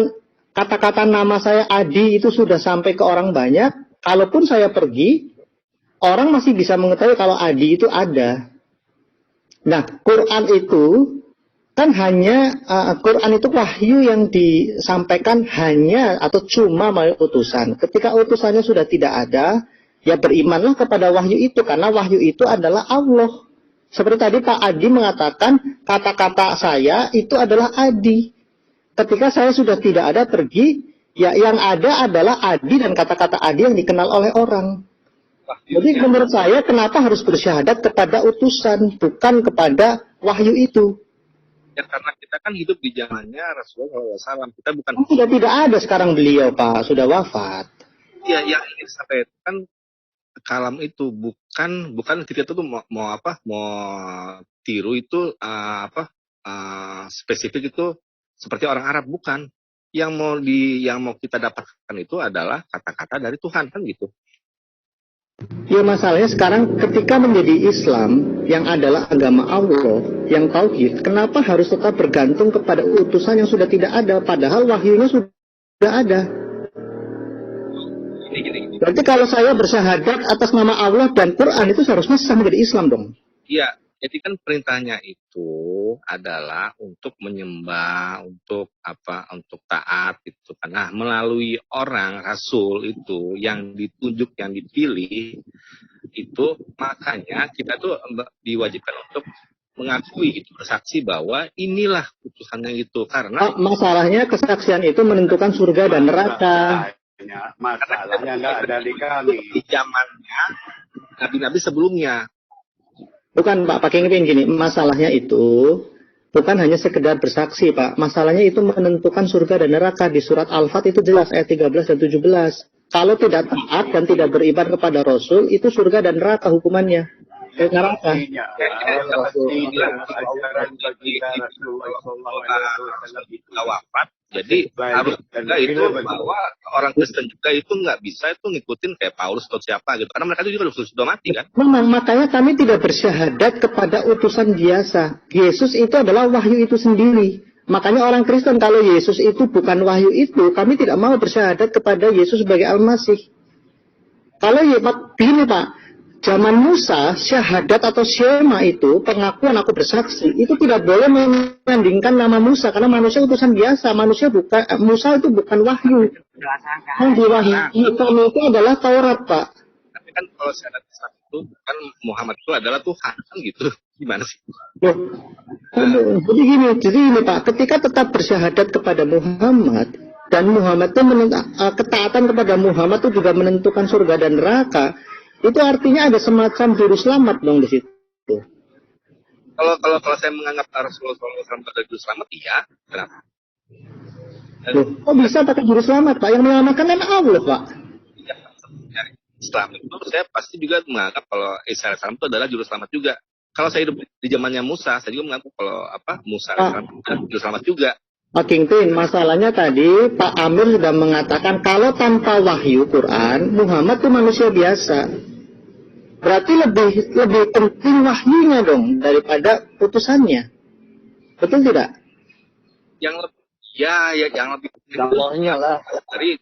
kata-kata nama saya Adi itu sudah sampai ke orang banyak, kalaupun saya pergi, orang masih bisa mengetahui kalau Adi itu ada. Nah, Quran itu kan hanya Quran itu wahyu yang disampaikan hanya atau cuma melalui utusan. Ketika utusannya sudah tidak ada, ya berimanlah kepada wahyu itu, karena wahyu itu adalah Allah. Seperti tadi Pak Adi mengatakan kata-kata saya itu adalah Adi. Ketika saya sudah tidak ada pergi, ya yang ada adalah Adi dan kata-kata Adi yang dikenal oleh orang. Jadi menurut saya kenapa harus bersyahadat kepada utusan, bukan kepada wahyu itu? Ya karena kita kan hidup di zamannya Rasulullah SAW. Kita bukan. Sudah tidak ada sekarang beliau Pak, sudah wafat. Ya yang ingin sampai kan kalam itu bukan kita tuh mau tiru itu spesifik itu seperti orang Arab, bukan. Yang mau kita dapatkan itu adalah kata-kata dari Tuhan kan gitu. Ya masalahnya sekarang ketika menjadi Islam yang adalah agama Allah, yang tauhid, kenapa harus tetap bergantung kepada utusan yang sudah tidak ada, padahal wahyunya sudah ada. Gini. Berarti kalau saya bersyahadat atas nama Allah dan Quran itu seharusnya sah menjadi Islam dong. Iya, jadi kan perintahnya itu adalah untuk menyembah, untuk taat gitu kan. Nah, melalui orang rasul itu yang ditunjuk, yang dipilih itu, makanya kita tuh diwajibkan untuk mengakui gitu, bersaksi bahwa inilah putusannya gitu. Karena masalahnya kesaksian itu menentukan surga dan neraka. Masalahnya nggak ada di kami. Di zamannya nabi-nabi sebelumnya. Bukan Pak, pakai gini, masalahnya itu bukan hanya sekedar bersaksi Pak. Masalahnya itu menentukan surga dan neraka. Di surat Al-Fat itu jelas ayat 13 dan 17. Kalau tidak taat dan tidak beriman kepada Rasul, itu surga dan neraka hukumannya. Neraka. Ajaran baginda Rasulullah SAW itu wafat. Jadi harus juga itu bahwa orang Kristen juga itu nggak bisa itu ngikutin kayak Paulus atau siapa gitu. Karena mereka itu juga sudah mati kan. Memang makanya kami tidak bersyahadat kepada utusan biasa. Yesus itu adalah wahyu itu sendiri. Makanya orang Kristen kalau Yesus itu bukan wahyu itu, kami tidak mau bersyahadat kepada Yesus sebagai Al-Masih. Kalau begini Pak, zaman Musa, syahadat atau syema itu, pengakuan aku bersaksi, itu tidak boleh menyandingkan nama Musa, karena manusia utusan biasa, Musa itu bukan wahyu. Yang diwahyu kami itu adalah Taurat, Pak. Tapi kan kalau syahadat Islam itu, kan Muhammad itu adalah Tuhan, kan gitu. Gimana sih? Jadi gini Pak, ketika tetap bersyahadat kepada Muhammad, dan Muhammad itu ketaatan kepada Muhammad itu juga menentukan surga dan neraka, itu artinya ada semacam juru selamat dong di situ. Kalau saya menganggap Rasulullah SAW sebagai juru selamat, iya. Kenapa? Kok bisa pakai juru selamat, Pak? Yang menyelamatkan kan Allah, Pak. Ya, Islam itu saya pasti juga menganggap kalau Isa AS itu adalah juru selamat juga. Kalau saya hidup di zamannya Musa, saya juga menganggap kalau Musa AS juru selamat juga. Pak King Tin, masalahnya tadi Pak Amir sudah mengatakan kalau tanpa wahyu Quran, Muhammad itu manusia biasa. Berarti lebih penting wahyunya dong daripada putusannya. Betul tidak? Yang lebih penting Allahnya lah. dari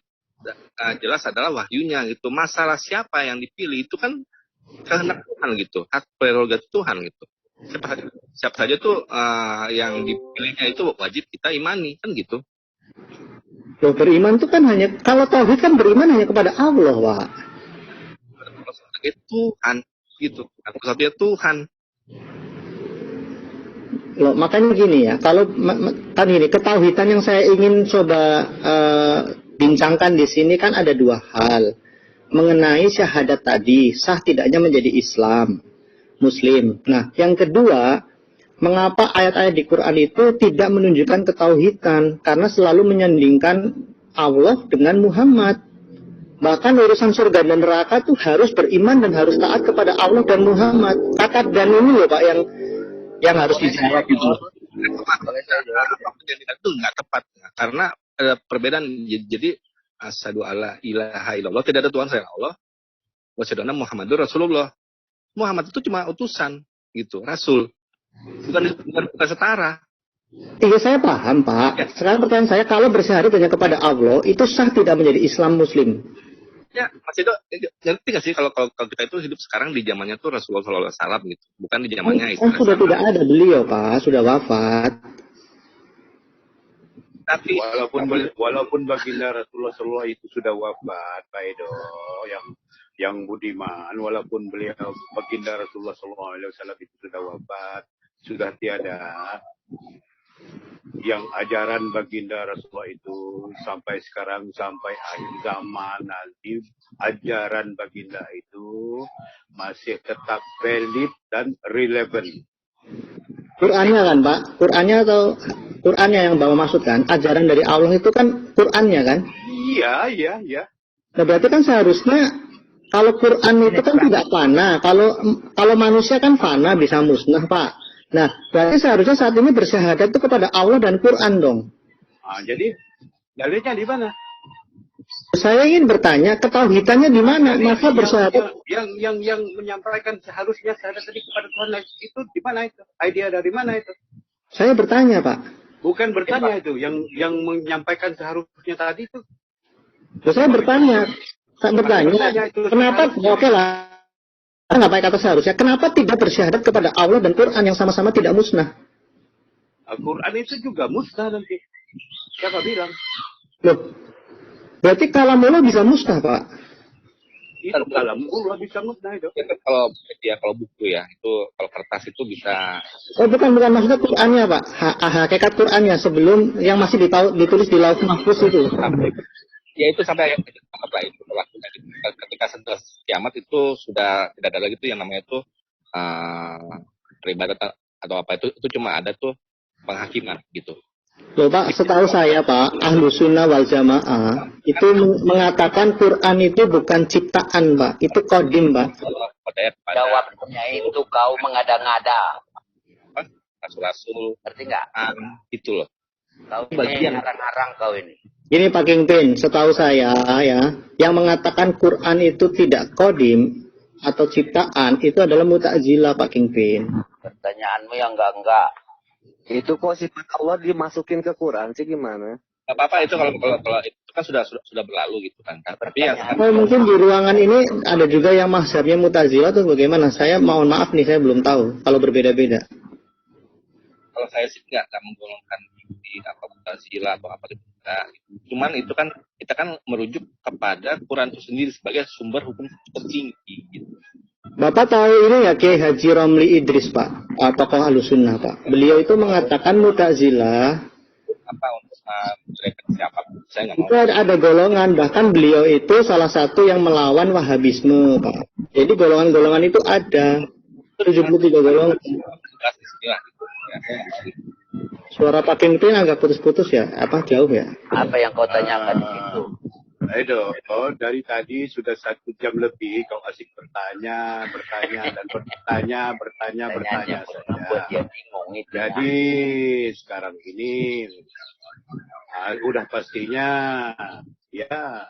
jelas adalah wahyunya gitu. Masalah siapa yang dipilih itu kan kehendak Tuhan gitu, hak prerogatif Tuhan gitu. Siapa saja tuh yang dipilihnya itu wajib kita imani kan gitu. Loh, beriman itu kan hanya, kalau tauhid kan beriman hanya kepada Allah, Pak. Sebagai Tuhan gitu, satu-satunya Tuhan. Loh, makanya gini ya, kalau kan gini, ketauhidan yang saya ingin coba bincangkan di sini kan ada dua hal. Mengenai syahadat tadi, sah tidaknya menjadi Islam, Muslim. Nah, yang kedua, mengapa ayat-ayat di Quran itu tidak menunjukkan ketauhidan? Karena selalu menyandingkan Allah dengan Muhammad. Bahkan urusan surga dan neraka itu harus beriman dan harus taat kepada Allah dan Muhammad. Kata dan ini loh Pak yang harus dijawab gitu. Itu nggak tepat karena ada perbedaan. Jadi asyhadu alla ilaha illallah, tidak ada Tuhan selain Allah. Wa asyhadu anna Muhammadur Rasulullah. Muhammad itu cuma utusan gitu, rasul. Bukan setara. Iya saya paham Pak. Sekarang pertanyaan saya, kalau bersyahadat hanya kepada Allah, itu sah tidak menjadi Islam Muslim? Ya, Mas Edo, ngerti nggak sih kalau kita itu hidup sekarang di zamannya tuh Rasulullah SAW gitu, bukan di zamannya Isa. Sudah tidak ada beliau Pak, sudah wafat. Tapi walaupun baginda Rasulullah SAW itu sudah wafat, Pak Edo, yang budiman, walaupun beliau baginda Rasulullah SAW itu sudah wafat, sudah tiada, yang ajaran baginda Rasulullah itu sampai sekarang, sampai akhir zaman nanti, ajaran baginda itu masih tetap valid dan relevant. Qurannya kan Pak, Qurannya yang Bapak maksudkan, ajaran dari Allah itu kan Qurannya kan? Iya. Nah berarti kan seharusnya kalau Quran itu kan tidak fana, kalau manusia kan fana bisa musnah Pak. Nah, berarti seharusnya saat ini bersyahadat itu kepada Allah dan Quran dong. Jadi dalilnya di mana? Saya ingin bertanya, ketauhidannya di mana? Masa bersyahadat yang menyampaikan seharusnya syahadat tadi kepada Tuhan itu di mana itu? Idea dari mana itu? Saya bertanya, Pak. Bukan bertanya itu, yang menyampaikan seharusnya tadi itu. Saya bertanya, kenapa? Oke lah. Nggak pakai kata seharusnya. Kenapa tidak bersyahadat kepada Allah dan Quran yang sama-sama tidak musnah? Al-Quran itu juga musnah nanti. Siapa bilang? Loh, berarti kalamullah bisa musnah, Pak? Itu kalamullah bisa musnah itu. Kalau buku ya, itu kalau kertas itu bisa. Oh, bukan maksudnya Qurannya, Pak. Hakikat Qurannya sebelum yang masih ditulis di Lauh Mahfuz itu. Ya itu sampai anggaplah itu berlaku. Ketika setelah kiamat itu sudah tidak ada lagi tuh yang namanya itu peribadat atau apa itu cuma ada tuh penghakiman gitu. Loh Pak, setahu saya Pak, Ahlus Sunnah wal Jamaah itu mengatakan Quran itu bukan ciptaan Pak, itu qadim Pak. Jawabnya itu kau mengada-ngada. Rasul-rasul. Ngerti nggak? Itu loh. Kau ini harang-harang kau ini. Gini Pak Kingpin, setahu saya ya, yang mengatakan Quran itu tidak qadim atau ciptaan itu adalah Mu'tazilah Pak Kingpin. Pertanyaanmu yang enggak. Itu kok sifat Allah dimasukin ke Quran sih gimana? Gak apa-apa itu kalau itu kan sudah berlalu gitu kan. Tapi yang Mungkin di ruangan ini ada juga yang mazhabnya Mu'tazilah atau bagaimana? Saya mohon maaf nih, saya belum tahu kalau berbeda-beda. kalau saya sih nggak menggolongkan di apa Mu'tazilah atau apa itu enggak. Cuman itu kan kita kan merujuk kepada Quran itu sendiri sebagai sumber hukum tertinggi gitu. Bapak tahu ini ya Kiai Haji Romli Idris Pak, tokoh Ahlussunnah Pak. Beliau itu mengatakan Mu'tazilah Apa untuk mereka siapa? Saya nggak mau. itu ada golongan, bahkan beliau itu salah satu yang melawan Wahabisme Pak. Jadi golongan-golongan itu ada 73 golongan. Jelas di sini lah gitu. Ya. Suara Pak Kingpin agak putus-putus ya, apa jauh ya? Apa yang kau tanyakan itu? Edo, dari tadi sudah 1 jam lebih kau asik bertanya Pertanyaannya membuat saja. dia bingung itu. Jadi sekarang ini udah pastinya ya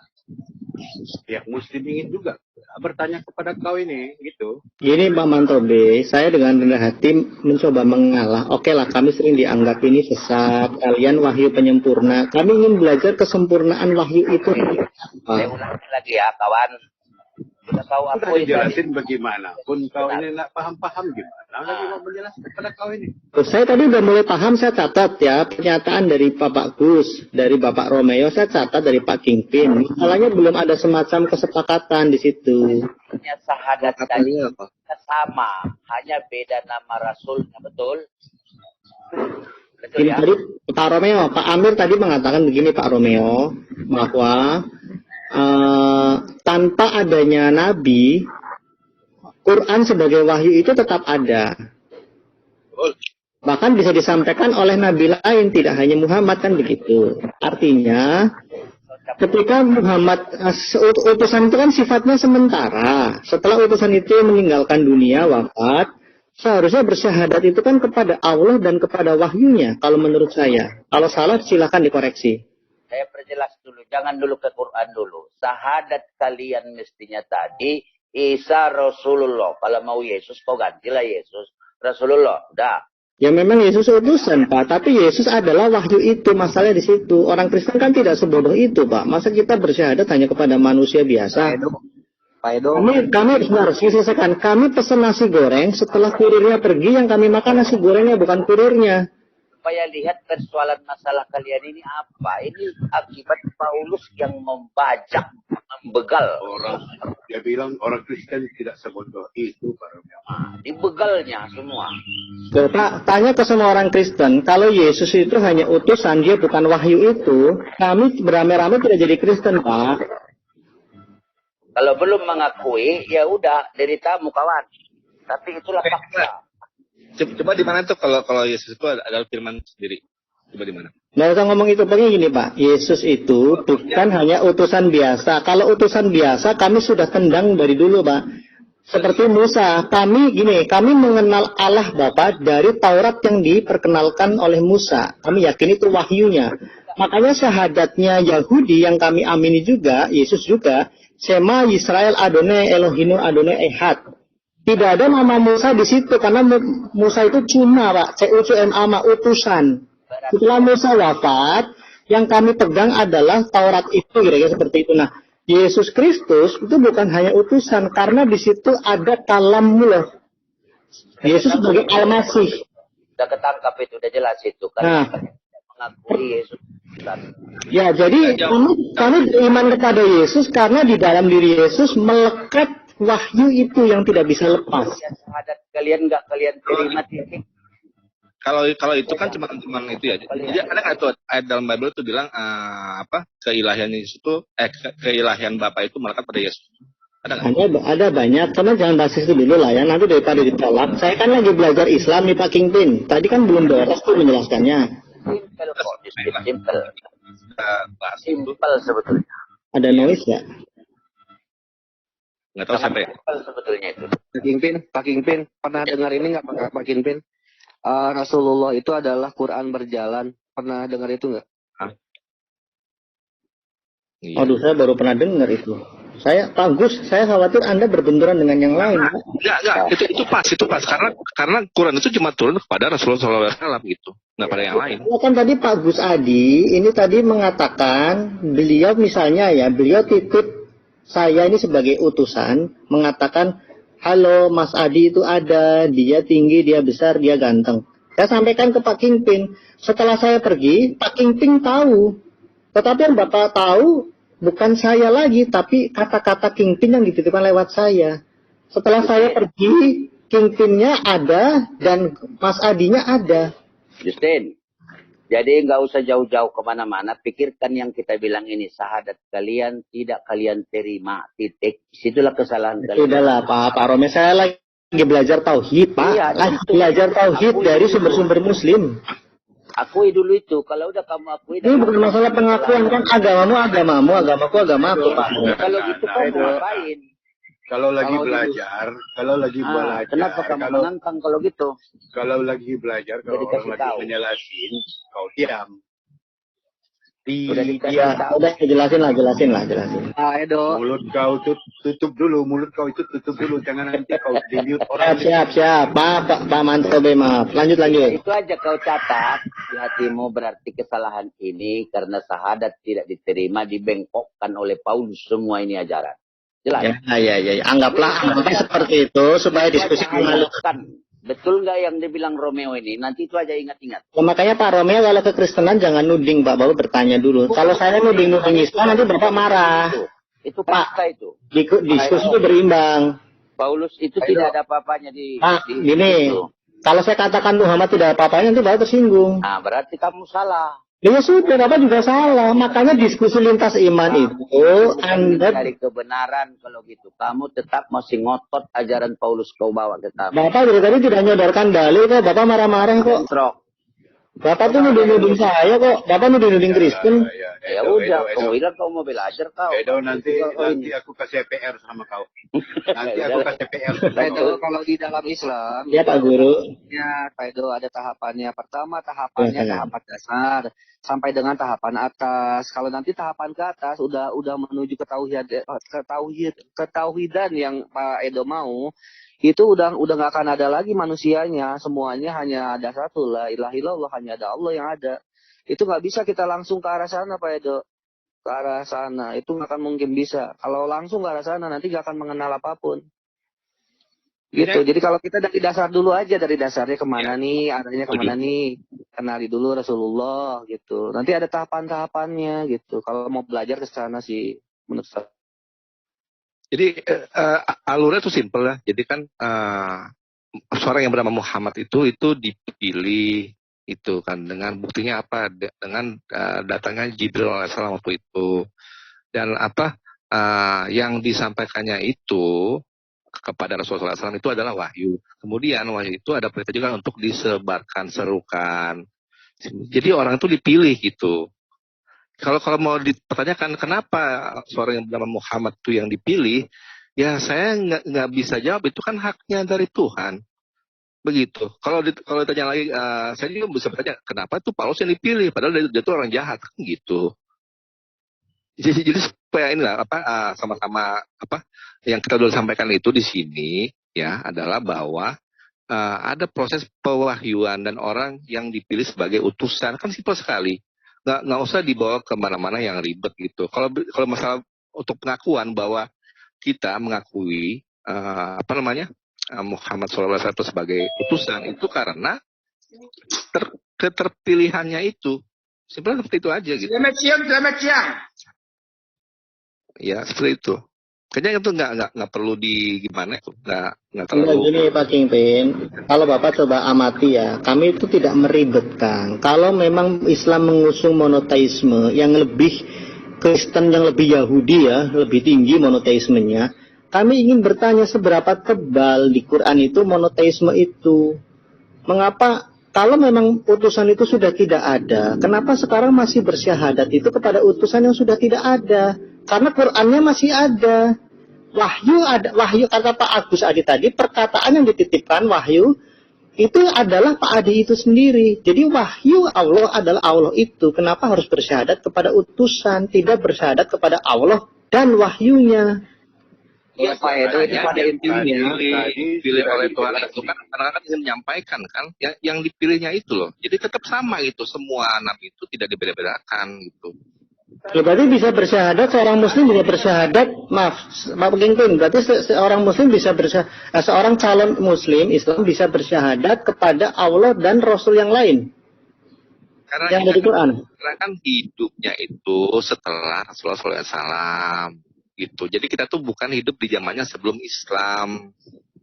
pihak muslim ingin juga bertanya kepada kau ini gitu. Gini Pak Mantobe, saya dengan rendah hati mencoba mengalah. Oke lah, kami sering dianggap ini sesat, kalian wahyu penyempurna. Kami ingin belajar kesempurnaan wahyu itu. Saya ulangi lagi ya kawan. Kita tahu apa Sudah itu. dijelasin bagaimana pun kau ini nak paham gimana lagi mau menjelaskan kepada kau ini. Saya tadi udah mulai paham, saya catat ya pernyataan dari Pak Gus, dari Bapak Romeo, saya catat dari Pak Kingpin. Masalahnya belum ada semacam kesepakatan di situ. Sahadat tadi sama, hanya beda nama rasulnya, betul? Betul Ini ya? tadi Pak Romeo, Pak Amir tadi mengatakan begini Pak Romeo, bahwa tanpa adanya Nabi, Quran sebagai wahyu itu tetap ada. Bahkan bisa disampaikan oleh Nabi lain, tidak hanya Muhammad kan begitu. Artinya, ketika Muhammad, utusan itu kan sifatnya sementara. Setelah utusan itu meninggalkan dunia, wafat, seharusnya bersyahadat itu kan kepada Allah dan kepada wahyunya, kalau menurut saya. Kalau salah silakan dikoreksi. Saya perjelas dulu, jangan dulu ke Quran dulu. Sahadat kalian mestinya tadi, Isa Rasulullah. Kalau mau Yesus, kau gantilah Yesus. Rasulullah, udah. Ya memang Yesus utusan Pak, tapi Yesus adalah wahyu itu, masalahnya di situ. Orang Kristen kan tidak sebodoh itu Pak. Masa kita bersyahadat hanya kepada manusia biasa? Pak Edo. Kami harus selesaikan. Kami pesan nasi goreng, setelah kurirnya pergi, yang kami makan nasi gorengnya bukan kurirnya. Supaya lihat persoalan masalah kalian ini apa. Ini akibat Paulus yang membajak, membegal. Dia bilang orang Kristen tidak sebodoh itu Pak Romeo. Dibegalnya semua. Pak, tanya ke semua orang Kristen, kalau Yesus itu hanya utusan, dia bukan wahyu itu, kami beramai-ramai tidak jadi Kristen Pak. Kalau belum mengakui, ya udah deritamu kawan. Tapi itulah fakta. Coba di mana tuh kalau Yesus itu adalah firman sendiri? Coba di mana? Nggak usah ngomong itu, begini gini Pak. Yesus itu bukan hanya utusan biasa. Kalau utusan biasa, kami sudah tendang dari dulu Pak. Seperti Musa, kami mengenal Allah Bapa dari Taurat yang diperkenalkan oleh Musa. Kami yakin itu wahyunya. Makanya syahadatnya Yahudi yang kami amini juga, Yesus juga, Shema Yisrael Adonai Elohinu Adonai Ehad. Tidak ada nama Musa di situ karena Musa itu cuma Pak, CUCMA utusan. Setelah Musa wafat, yang kami pegang adalah Taurat itu, kira-kira seperti itu. Nah, Yesus Kristus itu bukan hanya utusan karena di situ ada kalamullah. Yesus sebagai Al-Masih. Sudah ketangkap itu, udah jelas itu. Karena mengakui Yesus. Ya, jadi kami beriman kepada Yesus karena di dalam diri Yesus melekat wahyu itu yang tidak bisa lepas. Syahadat kalian nggak kalian terima titik. Kalau itu kan cuma itu ya. Jadi ada nggak tuh ayat dalam Bible itu bilang keilahian Yesus itu keilahian Bapa itu melekat pada Yesus. Ada nggak? Ada banyak, teman jangan bahas itu dulu lah ya, nanti daripada ditolak. Saya kan lagi belajar Islam nih Pak Kingpin. Tadi kan belum beres tuh menjelaskannya. Simple kok, simple. Simple Sebetulnya. Ada noise ya? Nggak tahu sampai. Simple sebetulnya itu. Pak Kingpin, pernah dengar ini nggak Pak Kingpin? Rasulullah itu adalah Quran berjalan. Pernah dengar itu nggak? Iya. Aduh, saya baru pernah dengar itu. Saya khawatir Anda berbenturan dengan yang lain. Enggak, itu pas karena Quran itu cuma turun kepada Rasulullah SAW gitu, nggak pada yang lain. Ya kan tadi Pak Gus Adi ini tadi mengatakan beliau titip saya ini sebagai utusan mengatakan, halo Mas Adi itu ada, dia tinggi, dia besar, dia ganteng. Saya sampaikan ke Pak Kingpin. Setelah saya pergi, Pak Kingpin tahu. Tetapi yang Bapak tahu bukan saya lagi, tapi kata-kata Kingpin yang dititipkan lewat saya. Setelah saya pergi, Kingpinnya ada dan Mas Adinya ada. Justin, jadi nggak usah jauh-jauh kemana-mana. Pikirkan yang kita bilang ini, syahadat kalian tidak kalian terima, titik. Situlah kesalahan kalian. Sudahlah Pak Rome, saya lagi belajar tauhid Pak. Iya, belajar tauhid dari sumber-sumber Muslim. Akui dulu itu. Kalau udah kamu akui. Ini bukan masalah pengakuan kan, agamamu, agamaku, agamaku Pak. Kalau gitu kamu ngapain? Kalau lagi belajar, kenapa kamu menantang kalau gitu? Kalau lagi belajar, kalau Udah orang lagi tahu. menjelasin, kau diam. Udah dikasih Ya, tahu. udah jelasin lah. Edo. Mulut kau tutup dulu, jangan nanti kau di-mute orang. Siap. Pak Manto B, maaf. Lanjut. Itu aja kau catat di hatimu, berarti kesalahan ini karena syahadat tidak diterima, dibengkokkan oleh Paulus semua ini ajaran. Jelas. Ya. Anggaplah seperti itu supaya diskusi mengalirkan. Betul nggak yang dibilang Romeo ini? Nanti itu aja ingat-ingat. Ya, makanya Pak Romeo kalau kekristenan jangan nuding Pak, Bapak bertanya dulu. Kalau saya nuding Islam nanti Bapak marah. Itu fakta itu. Diskusi itu berimbang. Paulus itu tidak ada apa-apanya Pak, gini. itu. Kalau saya katakan Muhammad tidak apa-apanya nanti Bapak tersinggung. Nah, berarti kamu salah. Ya sudah, Bapak juga salah. Makanya diskusi lintas iman itu Anda Dari kebenaran kalau gitu. Kamu tetap masih ngotot ajaran Paulus kau bawa ke kami. Bapak dari tadi tidak nyodorkan dalil kok, Bapak marah-marah kok. Bentrok. Bapak tuh nuding saya kok, Bapak nuding Kristen. Ya udah, kau bilang kau mau belajar kau. Edo, nanti aku kasih PR sama kau. Nanti aku kasih PR. Edo, kalau di dalam Islam, Ya Pak Guru. ya, Pak Edo ada tahapannya. Pertama tahapannya tahapan dasar sampai dengan tahapan atas. Kalau nanti tahapan ke atas udah menuju ketauhidan yang Pak Edo mau, itu udah nggak akan ada lagi manusianya, semuanya hanya ada satu, la ilaha illallah, hanya ada Allah yang ada. Itu nggak bisa kita langsung ke arah sana Pak Edo, ke arah sana itu nggak akan mungkin bisa. Kalau langsung ke arah sana nanti nggak akan mengenal apapun. Gitu. Jadi kalau kita dari dasar dulu aja, dari dasarnya kemana nih, arahnya kemana nih, kenali dulu Rasulullah gitu. Nanti ada tahapan-tahapannya gitu. Kalau mau belajar ke sana sih menurut saya. Jadi alurnya tuh simple lah. Jadi kan seorang yang bernama Muhammad itu dipilih itu kan dengan buktinya apa? Dengan datangnya Jibril alaihissalam waktu itu, dan yang disampaikannya itu kepada Rasulullah SAW itu adalah wahyu. Kemudian wahyu itu ada perintah juga untuk disebarkan, serukan. Jadi orang itu dipilih gitu. Kalau mau dipertanyakan kenapa seorang yang bernama Muhammad itu yang dipilih, ya saya nggak bisa jawab, itu kan haknya dari Tuhan. Begitu. Kalau ditanya lagi, saya juga bisa bertanya kenapa itu Paulus yang dipilih, padahal dia itu orang jahat, kan gitu. Jadi supaya inilah sama-sama yang kita sudah sampaikan itu di sini ya adalah bahwa ada proses pewahyuan dan orang yang dipilih sebagai utusan kan simpel sekali. Nggak usah dibawa kemana-mana yang ribet gitu. Kalau masalah untuk pengakuan bahwa kita mengakui Muhammad SAW sebagai utusan itu karena keterpilihannya itu. Sebenarnya seperti itu aja gitu. Selamat siang. Ya seperti itu. Kayaknya itu nggak perlu di gimana itu, nggak Enggak terlalu. gini Pak Kingpin, kalau Bapak coba amati ya, kami itu tidak meribetkan. Kalau memang Islam mengusung monoteisme yang lebih Kristen, yang lebih Yahudi ya, lebih tinggi monoteismenya, kami ingin bertanya seberapa tebal di Quran itu monoteisme itu. Mengapa kalau memang utusan itu sudah tidak ada, kenapa sekarang masih bersyahadat itu kepada utusan yang sudah tidak ada? Karena Qurannya masih ada. Wahyu kata Pak Agus Adi tadi, perkataan yang dititipkan wahyu itu adalah Pak Adi itu sendiri. Jadi wahyu Allah adalah Allah itu. Kenapa harus bersyahadat kepada utusan, tidak bersyahadat kepada Allah dan wahyunya? Ya Pak Edo itu pada intinya. Dipilih oleh Tuhan itu kan karena kan ingin menyampaikan kan yang dipilihnya itu loh. Jadi tetap sama gitu, semua nabi itu tidak dibeda-bedakan gitu. Ya, berarti bisa bersyahadat, seorang muslim bisa bersyahadat, Pak Kingpin, berarti seorang muslim bisa bersyahadat, seorang calon muslim Islam bisa bersyahadat kepada Allah dan Rasul yang lain. Karena yang dari Quran. Karena kan hidupnya itu setelah Rasulullah SAW gitu. Jadi kita tuh bukan hidup di zamannya sebelum Islam.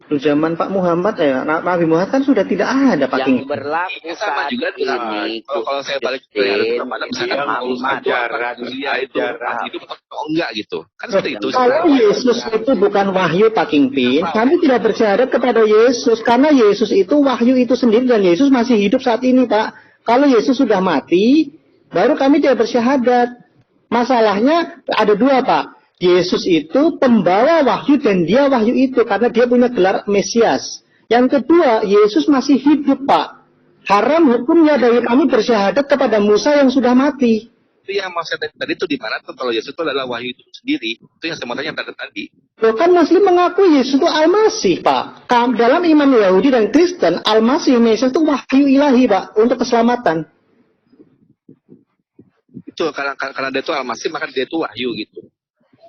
Zaman Pak Muhammad ya, Nabi Muhammad kan sudah tidak ada Pak Yang Kingpin. berlaku Sama saat juga ini. kalau saya balik ke kepada misalkan ajaran hidup atau enggak gitu. Kan seperti itu. Kalau Yesus itu bukan wahyu Pak Kingpin, kami tidak bersyahadat kepada Yesus karena Yesus itu wahyu itu sendiri dan Yesus masih hidup saat ini Pak. Kalau Yesus sudah mati, baru kami tidak bersyahadat. Masalahnya ada dua Pak. Yesus itu pembawa wahyu dan dia wahyu itu karena dia punya gelar Mesias. Yang kedua, Yesus masih hidup Pak. Haram hukumnya dari kami bersyahadat kepada Musa yang sudah mati. Itu yang mau saya tadi itu di mana tuh kalau Yesus itu adalah wahyu itu sendiri. Itu yang saya mau tanya tadi. Loh kan Muslim mengaku Yesus itu Al-Masih Pak. Dalam iman Yahudi dan Kristen, Al-Masih Mesias itu wahyu ilahi Pak untuk keselamatan. Itu karena dia itu Al-Masih maka dia itu wahyu gitu.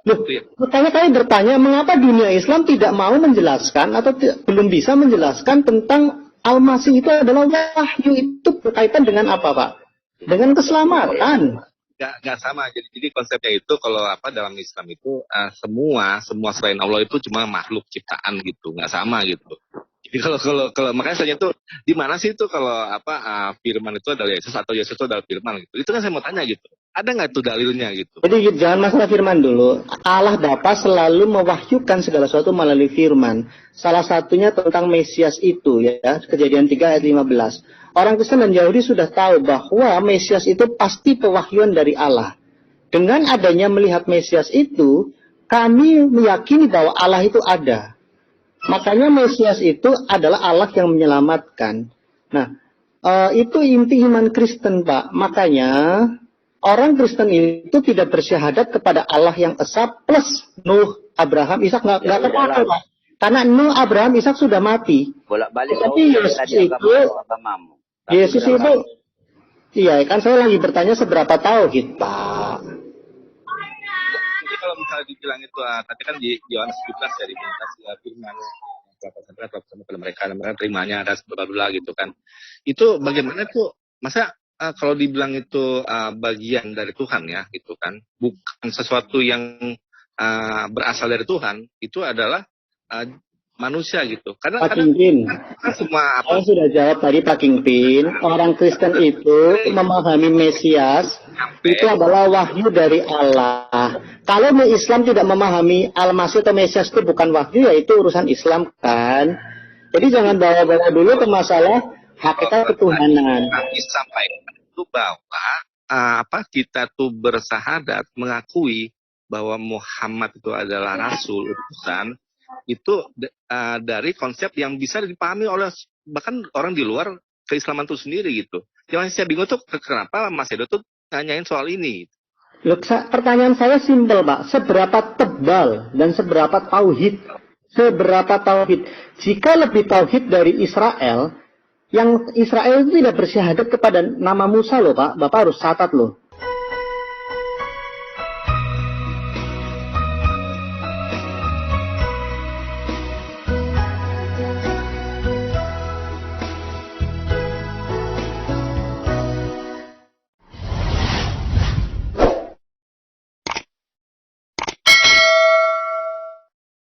Loh, makanya kami bertanya mengapa dunia Islam tidak mau menjelaskan atau belum bisa menjelaskan tentang Al-Masih itu adalah wahyu, itu berkaitan dengan apa Pak? Dengan keselamatan. Nggak sama. Jadi konsepnya itu kalau dalam Islam itu semua selain Allah itu cuma makhluk ciptaan gitu, nggak sama gitu. Jadi kalau makanya saya tuh di mana sih itu kalau firman itu adalah Yesus atau Yesus itu adalah firman gitu. Itu kan saya mau tanya gitu. Ada nggak tuh dalilnya gitu? Jadi jangan masalah firman dulu. Allah Bapa selalu mewahyukan segala sesuatu melalui firman. Salah satunya tentang Mesias itu ya, Kejadian 3 ayat 15. Orang Kristen dan Yahudi sudah tahu bahwa Mesias itu pasti pewahyuan dari Allah. Dengan adanya melihat Mesias itu, kami meyakini bahwa Allah itu ada. Makanya Mesias itu adalah Allah yang menyelamatkan. Nah, itu inti iman Kristen Pak. Makanya orang Kristen itu tidak bersyahadat kepada Allah yang esa plus Nuh, Abraham, Ishak nggak terpakai Pak. Karena Nuh, Abraham, Ishak sudah mati. Bolak-balik. Tapi Yesus itu, iya kan saya lagi bertanya seberapa tauhid Pak. Jadi kalau misalnya dibilang itu, tapi kan di Yohanes 17 ya diminta firman berapa pada mereka terimanya ada bla gitu kan. Itu bagaimana tuh? Masa kalau dibilang itu bagian dari Tuhan ya gitu kan, bukan sesuatu yang berasal dari Tuhan, itu adalah manusia gitu. Karena Pak Kingpin, semua saya sudah jawab tadi Pak Kingpin, orang Kristen itu memahami Mesias itu adalah wahyu dari Allah. Kalau Islam tidak memahami Al-Masih atau Mesias itu bukan wahyu, ya itu urusan Islam kan. Jadi jangan bawa-bawa dulu ke masalah hakikat ketuhanan. Disampaikan itu bahwa kita tuh bersahadat mengakui bahwa Muhammad itu adalah rasul utusan itu dari konsep yang bisa dipahami oleh bahkan orang di luar keislaman itu sendiri gitu. Yang saya bingung tuh kenapa Mas Edo tuh nanyain soal ini. Loh, pertanyaan saya simpel Pak, seberapa tebal dan seberapa tauhid? Seberapa tauhid? Jika lebih tauhid dari Israel, yang Israel itu tidak bersyahadat kepada nama Musa loh Pak, Bapak harus catat loh.